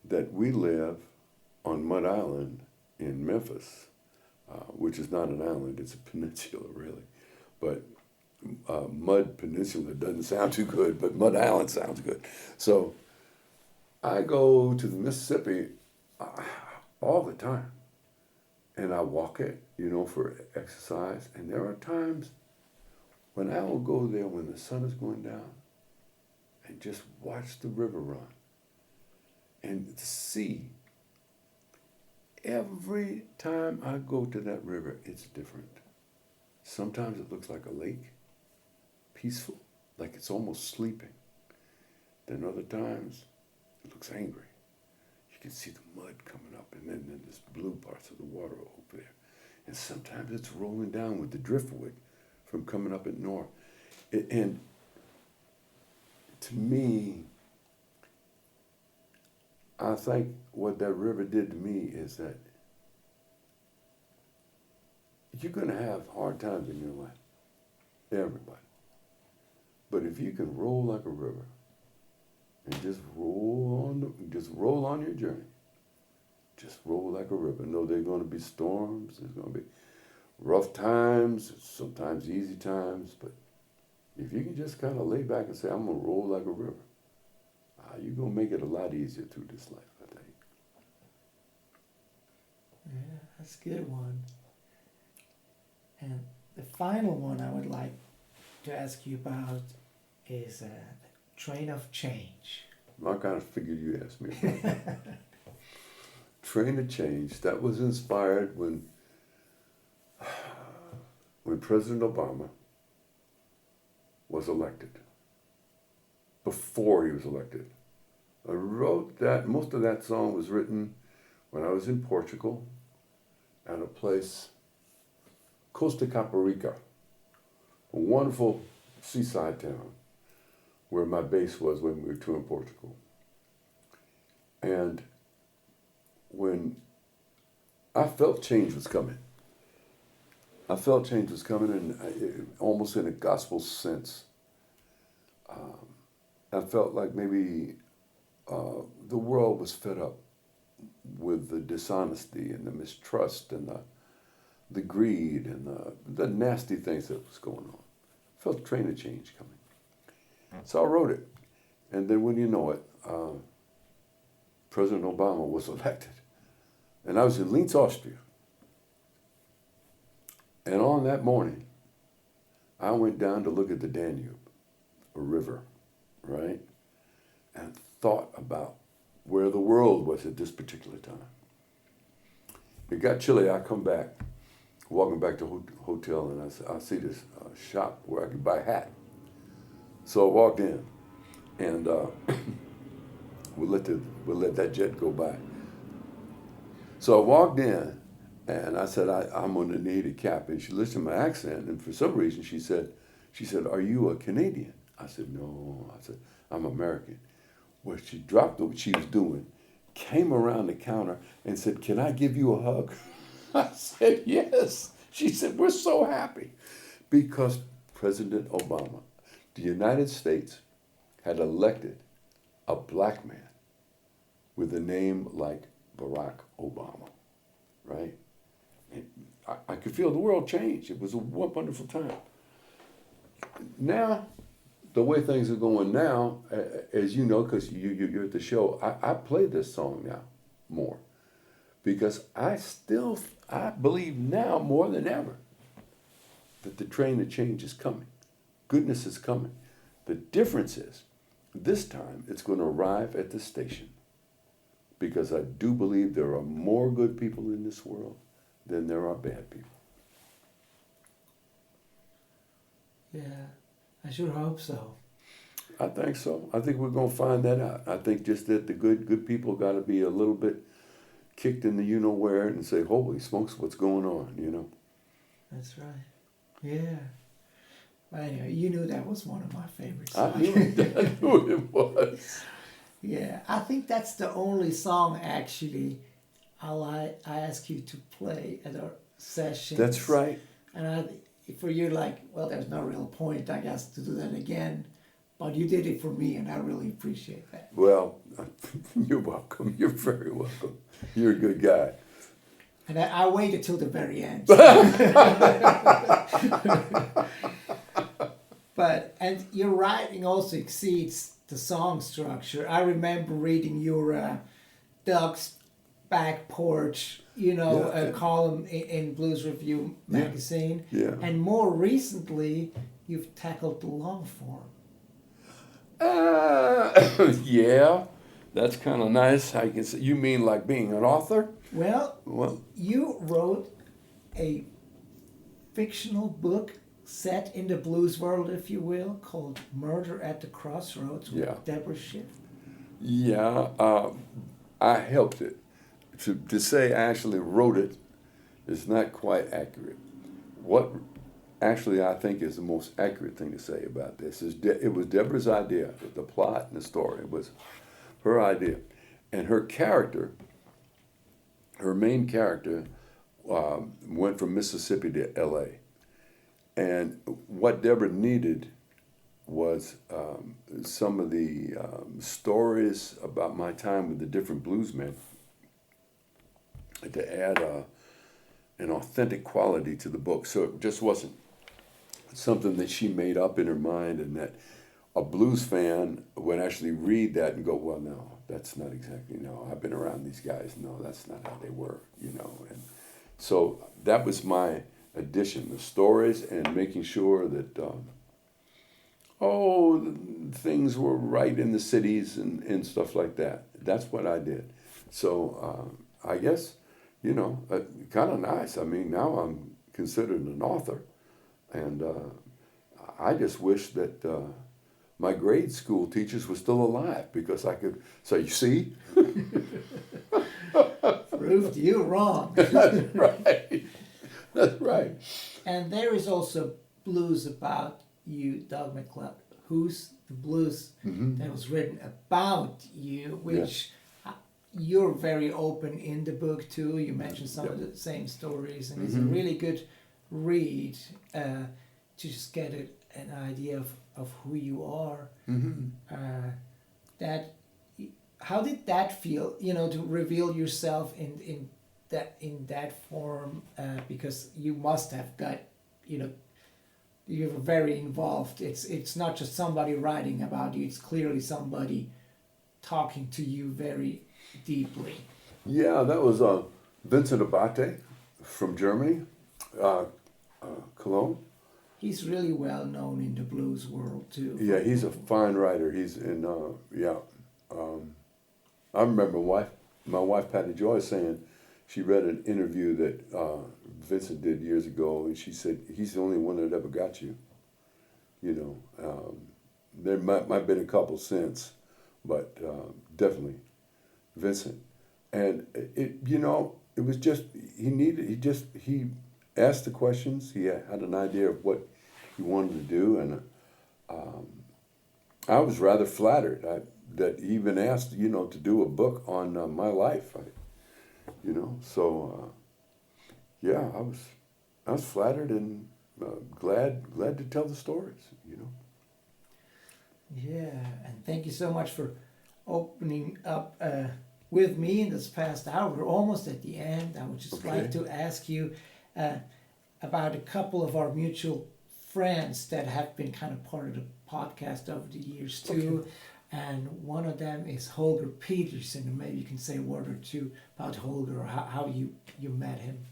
that we live on Mud Island in Memphis, which is not an island, it's a peninsula really, but Mud Peninsula doesn't sound too good, but Mud Island sounds good. So I go to the Mississippi all the time, and I walk it, for exercise. And there are times when I will go there when the sun is going down and just watch the river run and see. Every time I go to that river, it's different. Sometimes it looks like a lake, peaceful, like it's almost sleeping. Then other times, it looks angry. You can see the mud coming up, and then there's blue parts of the water over there. And sometimes it's rolling down with the driftwood from coming up at north. And to me, I think what that river did to me is that you're going to have hard times in your life, everybody. But if you can roll like a river and just roll on your journey, just roll like a river. Know there's going to be storms, there's going to be rough times, sometimes easy times, but if you can just kind of lay back and say, I'm going to roll like a river, you're going to make it a lot easier through this life, I think. Yeah, that's a good one. And the final one I would like to ask you about is Train of Change. I kind of figured you asked me about that. Train of Change, that was inspired when President Obama was elected. Before he was elected. I wrote that, most of that song was written when I was in Portugal at a place, Costa Caparica, a wonderful seaside town where my base was when we were touring Portugal. And when I felt change was coming, and almost in a gospel sense. I felt like maybe the world was fed up with the dishonesty and the mistrust and the greed and the nasty things that was going on. I felt a train of change coming. So I wrote it. And then when you know it, President Obama was elected. And I was in Linz, Austria. And on that morning, I went down to look at the Danube, a river, right? And thought about where the world was at this particular time. It got chilly. I come back, walking back to hotel, and I see this shop where I could buy a hat. So I walked in, and we'll let that jet go by. So I walked in, and I said, I'm going to need a cap. And she listened to my accent, and for some reason she said, "Are you a Canadian?" I said, "No." I said, "I'm American." Well, she dropped what she was doing, came around the counter and said, "Can I give you a hug?" I said, "Yes." She said, "We're so happy." Because President Obama, the United States, had elected a black man with a name like Barack Obama, right? And I could feel the world change. It was a wonderful time. Now, the way things are going now, as you know, because you're at the show, I play this song now more because I believe now more than ever that the train of change is coming. Goodness is coming. The difference is, this time it's going to arrive at the station because I do believe there are more good people in this world than there are bad people. Yeah, I sure hope so. I think so. I think we're going to find that out. I think just that the good people got to be a little bit kicked in the you-know-where and say, "Holy smokes, what's going on?" You know? That's right. Yeah. Well, anyway, you knew that was one of my favorite I songs. knew it was. Yeah, I think that's the only song actually I ask you to play at our sessions. That's right. And for you, like, well, there's no real point, I guess, to do that again. But you did it for me, and I really appreciate that. Well, you're welcome. You're very welcome. You're a good guy. And I waited till the very end. And your writing also exceeds the song structure. I remember reading your Doug's Back Porch, a column in Blues Review magazine. Yeah. And more recently, you've tackled the long form. Yeah, that's kind of nice. I can say, you mean like being an author? Well, you wrote a fictional book set in the blues world, if you will, called Murder at the Crossroads with Deborah Schiff. Yeah, I helped it. To say I actually wrote it is not quite accurate. What actually I think is the most accurate thing to say about this is it was Deborah's idea. The plot and the story, it was her idea. And her character, her main character, went from Mississippi to L.A. And what Deborah needed was some of the stories about my time with the different bluesmen to add an authentic quality to the book. So it just wasn't something that she made up in her mind and that a blues fan would actually read that and go, "Well, no, that's not exactly, no, I've been around these guys. No, that's not how they were, And so that was my addition, the stories and making sure that, things were right in the cities and stuff like that. That's what I did. So I guess, kind of nice. I mean, now I'm considered an author. And I just wish that my grade school teachers were still alive because I could say, "You see?" Proved you wrong. That's right. That's right. And there is also blues about you, Doug MacLeod? Who's the blues Mm-hmm. that was written about you, which you're very open in the book too. You mentioned some of the same stories, and it's a really good read to just get an idea of who you are. How did that feel? To reveal yourself in that form, because you must have got you're very involved. It's not just somebody writing about you. It's clearly somebody talking to you very deeply. Yeah, that was Vincent Abate from Germany, Cologne. He's really well known in the blues world too. Yeah, he's a fine writer. He's in, I remember my wife Patty Joy saying she read an interview that Vincent did years ago, and she said, he's the only one that ever got you. There might have been a couple since, but definitely Vincent. And it was just, he asked the questions, he had an idea of what he wanted to do, and I was rather flattered that he even asked, to do a book on my life. I was flattered and glad to tell the stories. Yeah, and thank you so much for opening up with me in this past hour. We're almost at the end. I would just like to ask you about a couple of our mutual friends that have been kind of part of the podcast over the years too. Okay. And one of them is Holger Peterson, and maybe you can say a word or two about Holger, or how you met him.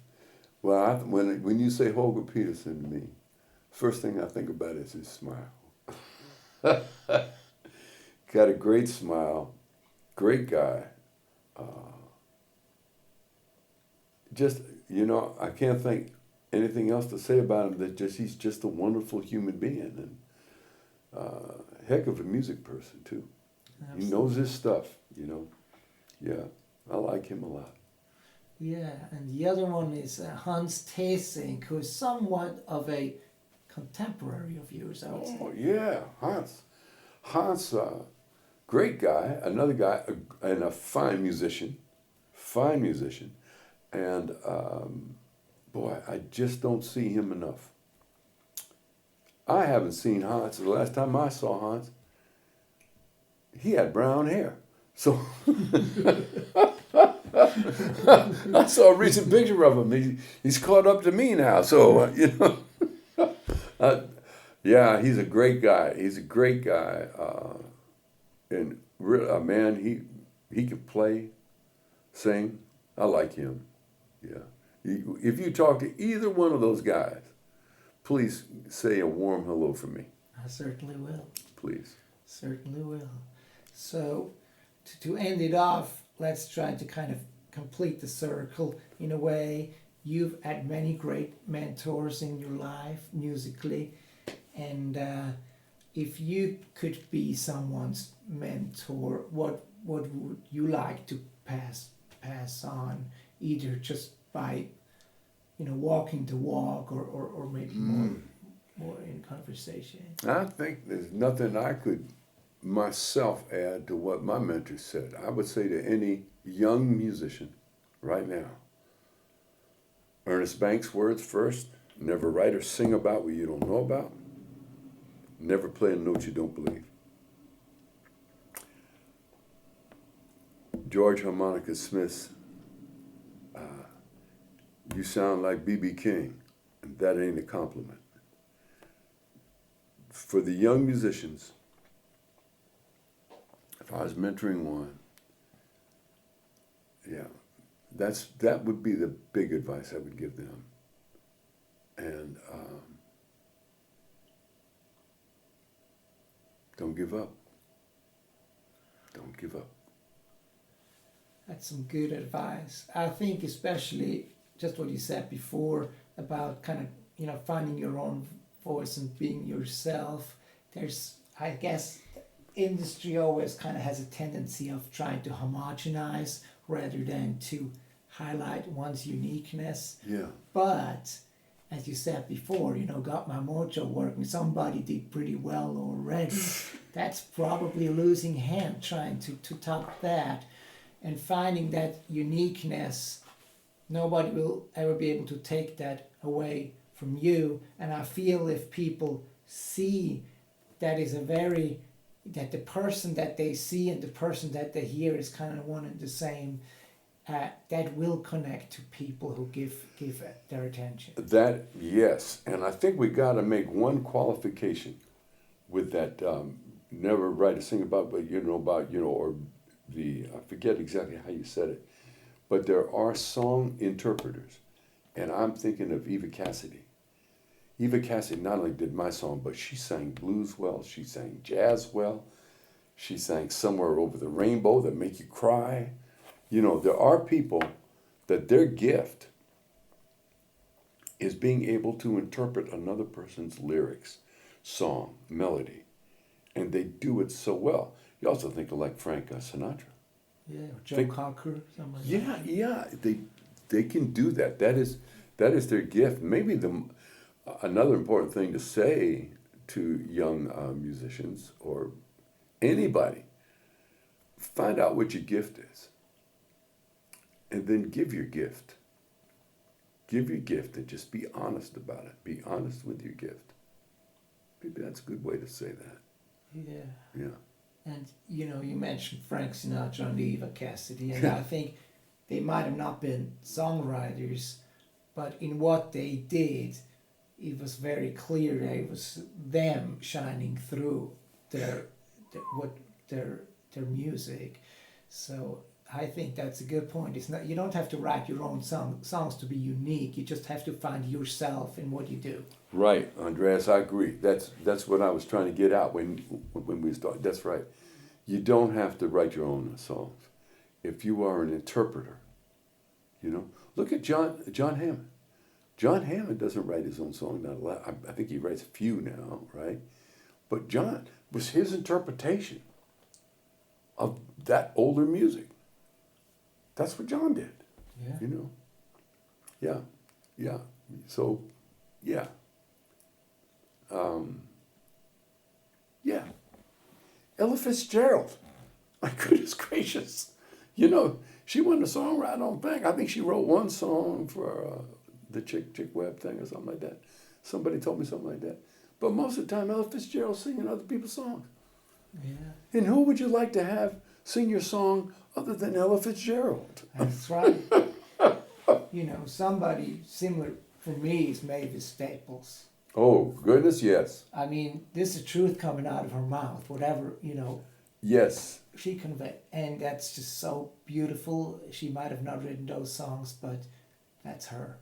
Well, when you say Holger Peterson to me, first thing I think about is his smile. Got a great smile, great guy. I can't think anything else to say about him that he's just a wonderful human being, and heck of a music person too. Absolutely. He knows his stuff, Yeah, I like him a lot. Yeah, and the other one is Hans Theessink, who is somewhat of a contemporary of yours, I would say. Oh, yeah, Hans, great guy, another guy, and a fine musician. And, boy, I just don't see him enough. I haven't seen Hans. The last time I saw Hans, he had brown hair. So I saw a recent picture of him. He's caught up to me now. So, yeah, he's a great guy. And man, he can play, sing. I like him. Yeah. If you talk to either one of those guys, please say a warm hello for me. I certainly will. Please. Certainly will. So, to end it off, let's try to kind of complete the circle in a way. You've had many great mentors in your life musically, and if you could be someone's mentor, what would you like to pass on, either just by walking the walk or maybe more in conversation? I think there's nothing I could myself add to what my mentor said. I would say to any young musician right now, Ernest Banks' words first: never write or sing about what you don't know about. Never play a note you don't believe. George Harmonica Smith, you sound like B.B. King, and that ain't a compliment. For the young musicians, if I was mentoring one, yeah, that would be the big advice I would give them. And don't give up. Don't give up. That's some good advice. I think especially just what you said before about kind of, finding your own voice and being yourself. There's, I guess, industry always kind of has a tendency of trying to homogenize rather than to highlight one's uniqueness. Yeah. But as you said before, got my mojo working. Somebody did pretty well already. That's probably a losing hand trying to top that and finding that uniqueness. Nobody will ever be able to take that away from you. And I feel if people see that the person that they see and the person that they hear is kind of one and the same, that will connect to people who give their attention. That, yes, and I think we got to make one qualification with that. Never write a sing about, but or I forget exactly how you said it, but there are song interpreters, and I'm thinking of Eva Cassidy. Eva Cassidy not only did my song, but she sang blues well, she sang jazz well, she sang Somewhere Over the Rainbow that make you cry. There are people that their gift is being able to interpret another person's lyrics, song, melody, and they do it so well. You also think of like Frank Sinatra. Yeah, or Joe Cocker, something like that. Yeah, they can do that. That is their gift. Maybe another important thing to say to young musicians or anybody, find out what your gift is. And then give your gift. Give your gift and just be honest about it. Be honest with your gift. Maybe that's a good way to say that. Yeah. Yeah. And, you mentioned Frank Sinatra and Eva Cassidy, and I think they might have not been songwriters, but in what they did, it was very clear that it was them shining through their music. So I think that's a good point. It's not, you don't have to write your own songs to be unique. You just have to find yourself in what you do. Right, Andreas, I agree. That's what I was trying to get out when we started. That's right. You don't have to write your own songs. If you are an interpreter, look at John Hammond. John Hammond doesn't write his own song, not a lot. I think he writes a few now, right? But John was his interpretation of that older music. That's what John did. Yeah. Yeah. So, yeah. Yeah. Ella Fitzgerald. My goodness gracious. She wasn't a songwriter, I don't think. I think she wrote one song for the Chick Webb thing or something like that. Somebody told me something like that. But most of the time, Ella Fitzgerald's singing other people's songs. Yeah. And who would you like to have sing your song other than Ella Fitzgerald? That's right. Somebody similar for me is Mavis Staples. Oh, goodness, yes. I mean, this is truth coming out of her mouth, whatever, Yes. she conveyed. And that's just so beautiful. She might have not written those songs, but that's her.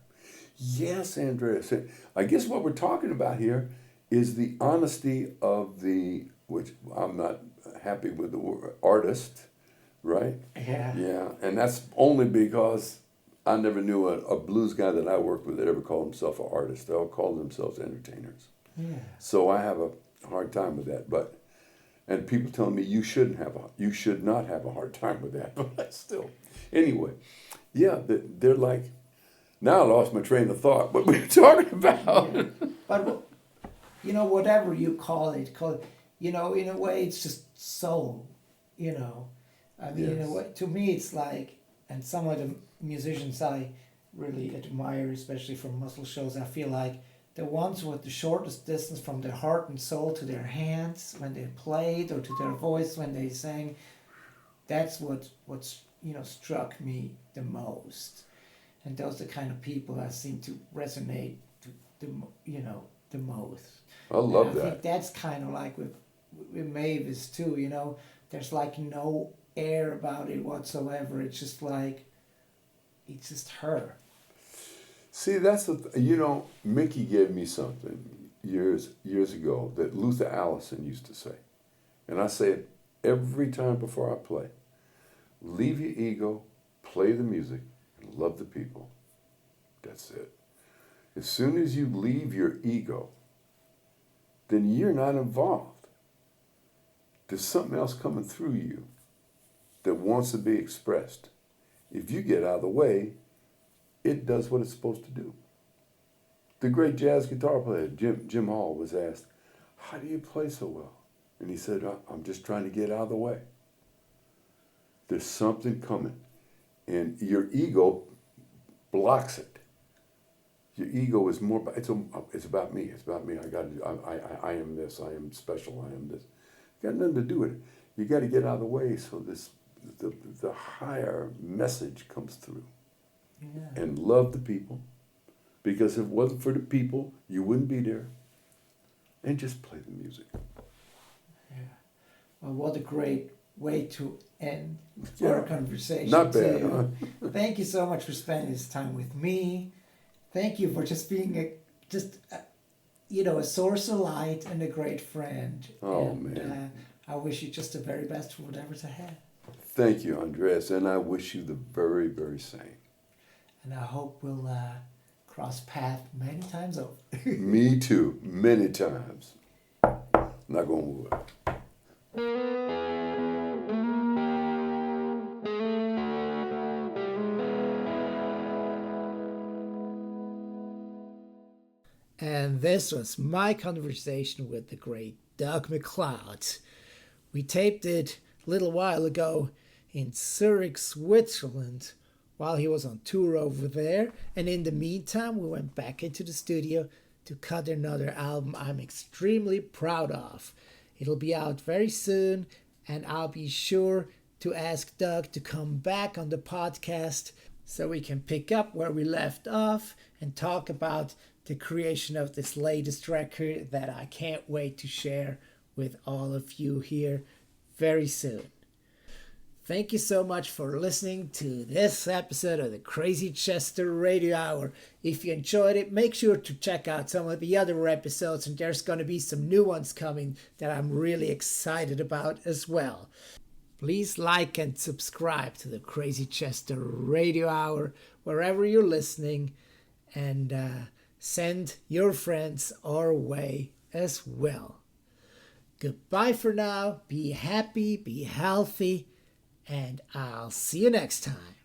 Yes, Andreas. I guess what we're talking about here is the honesty of which I'm not happy with the word artist, right? Yeah. Yeah, and that's only because I never knew a blues guy that I worked with that ever called himself an artist. They all called themselves entertainers. Yeah. So I have a hard time with that. And people tell me you should not have a hard time with that. But still, anyway, yeah, they're like. Now I lost my train of thought. What we were talking about. Yeah. But whatever you call it, in a way, it's just soul. I mean, Yes. in a way, to me, it's like, and some of the musicians I really admire, especially from Muscle shows, I feel like the ones with the shortest distance from their heart and soul to their hands when they played or to their voice when they sang, that's what's struck me the most. And those are the kind of people that seem to resonate the most. I love I that. think that's kind of like with Mavis too, there's like no air about it whatsoever. It's just like, it's just her. See, that's Mickey gave me something years ago that Luther Allison used to say. And I say it every time before I play. Leave your ego, play the music, and love the people. That's it. As soon as you leave your ego, then you're not involved. There's something else coming through you that wants to be expressed. If you get out of the way, it does what it's supposed to do. The great jazz guitar player, Jim Hall, was asked, "How do you play so well?" And he said, "I'm just trying to get out of the way. There's something coming, and your ego blocks it. Your ego is more. It's about me. It's about me. I am this. I am special. I am this. Got nothing to do with it. You got to get out of the way so the higher message comes through. Yeah. And love the people, because if it wasn't for the people, you wouldn't be there. And just play the music." Yeah. Well, what a great way to end our conversation. Not bad, too. huh? Thank you so much for spending this time with me. Thank you for just being a source of light and a great friend. Oh, man. I wish you just the very best for whatever's ahead. Thank you, Andreas, and I wish you the very, very same. And I hope we'll cross paths many times over. Me too, many times. Knock on wood. And this was my conversation with the great Doug MacLeod. We taped it a little while ago in Zurich, Switzerland, while he was on tour over there. And in the meantime, we went back into the studio to cut another album I'm extremely proud of. It'll be out very soon, and I'll be sure to ask Doug to come back on the podcast so we can pick up where we left off and talk about the creation of this latest record that I can't wait to share with all of you here very soon. Thank you so much for listening to this episode of the Crazy Chester Radio Hour. If you enjoyed it, make sure to check out some of the other episodes, and there's going to be some new ones coming that I'm really excited about as well. Please like and subscribe to the Crazy Chester Radio Hour wherever you're listening, and send your friends our way as well. Goodbye for now. Be happy, be healthy, and I'll see you next time.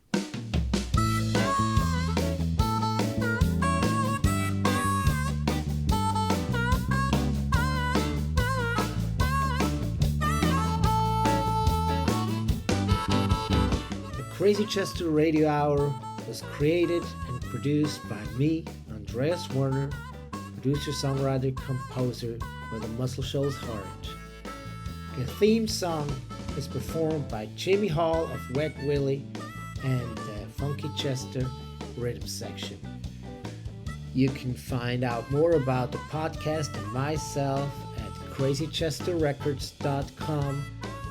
The Crazy Chester Radio Hour was created and produced by me, Andreas Werner, producer, songwriter, composer with a Muscle Shoals heart. The theme song is performed by Jamie Hall of Wet Willie and the Funky Chester Rhythm Section. You can find out more about the podcast and myself at crazychesterrecords.com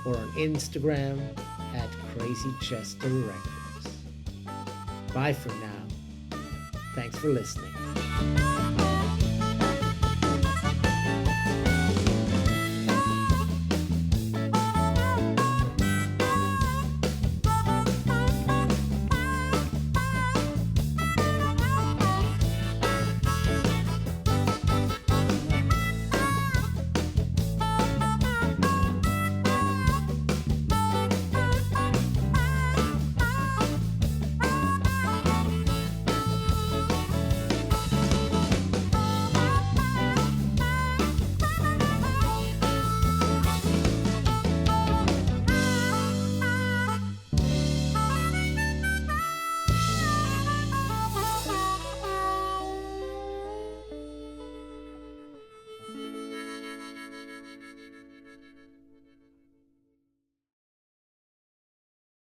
or on Instagram at crazychesterrecords. Bye for now. Thanks for listening.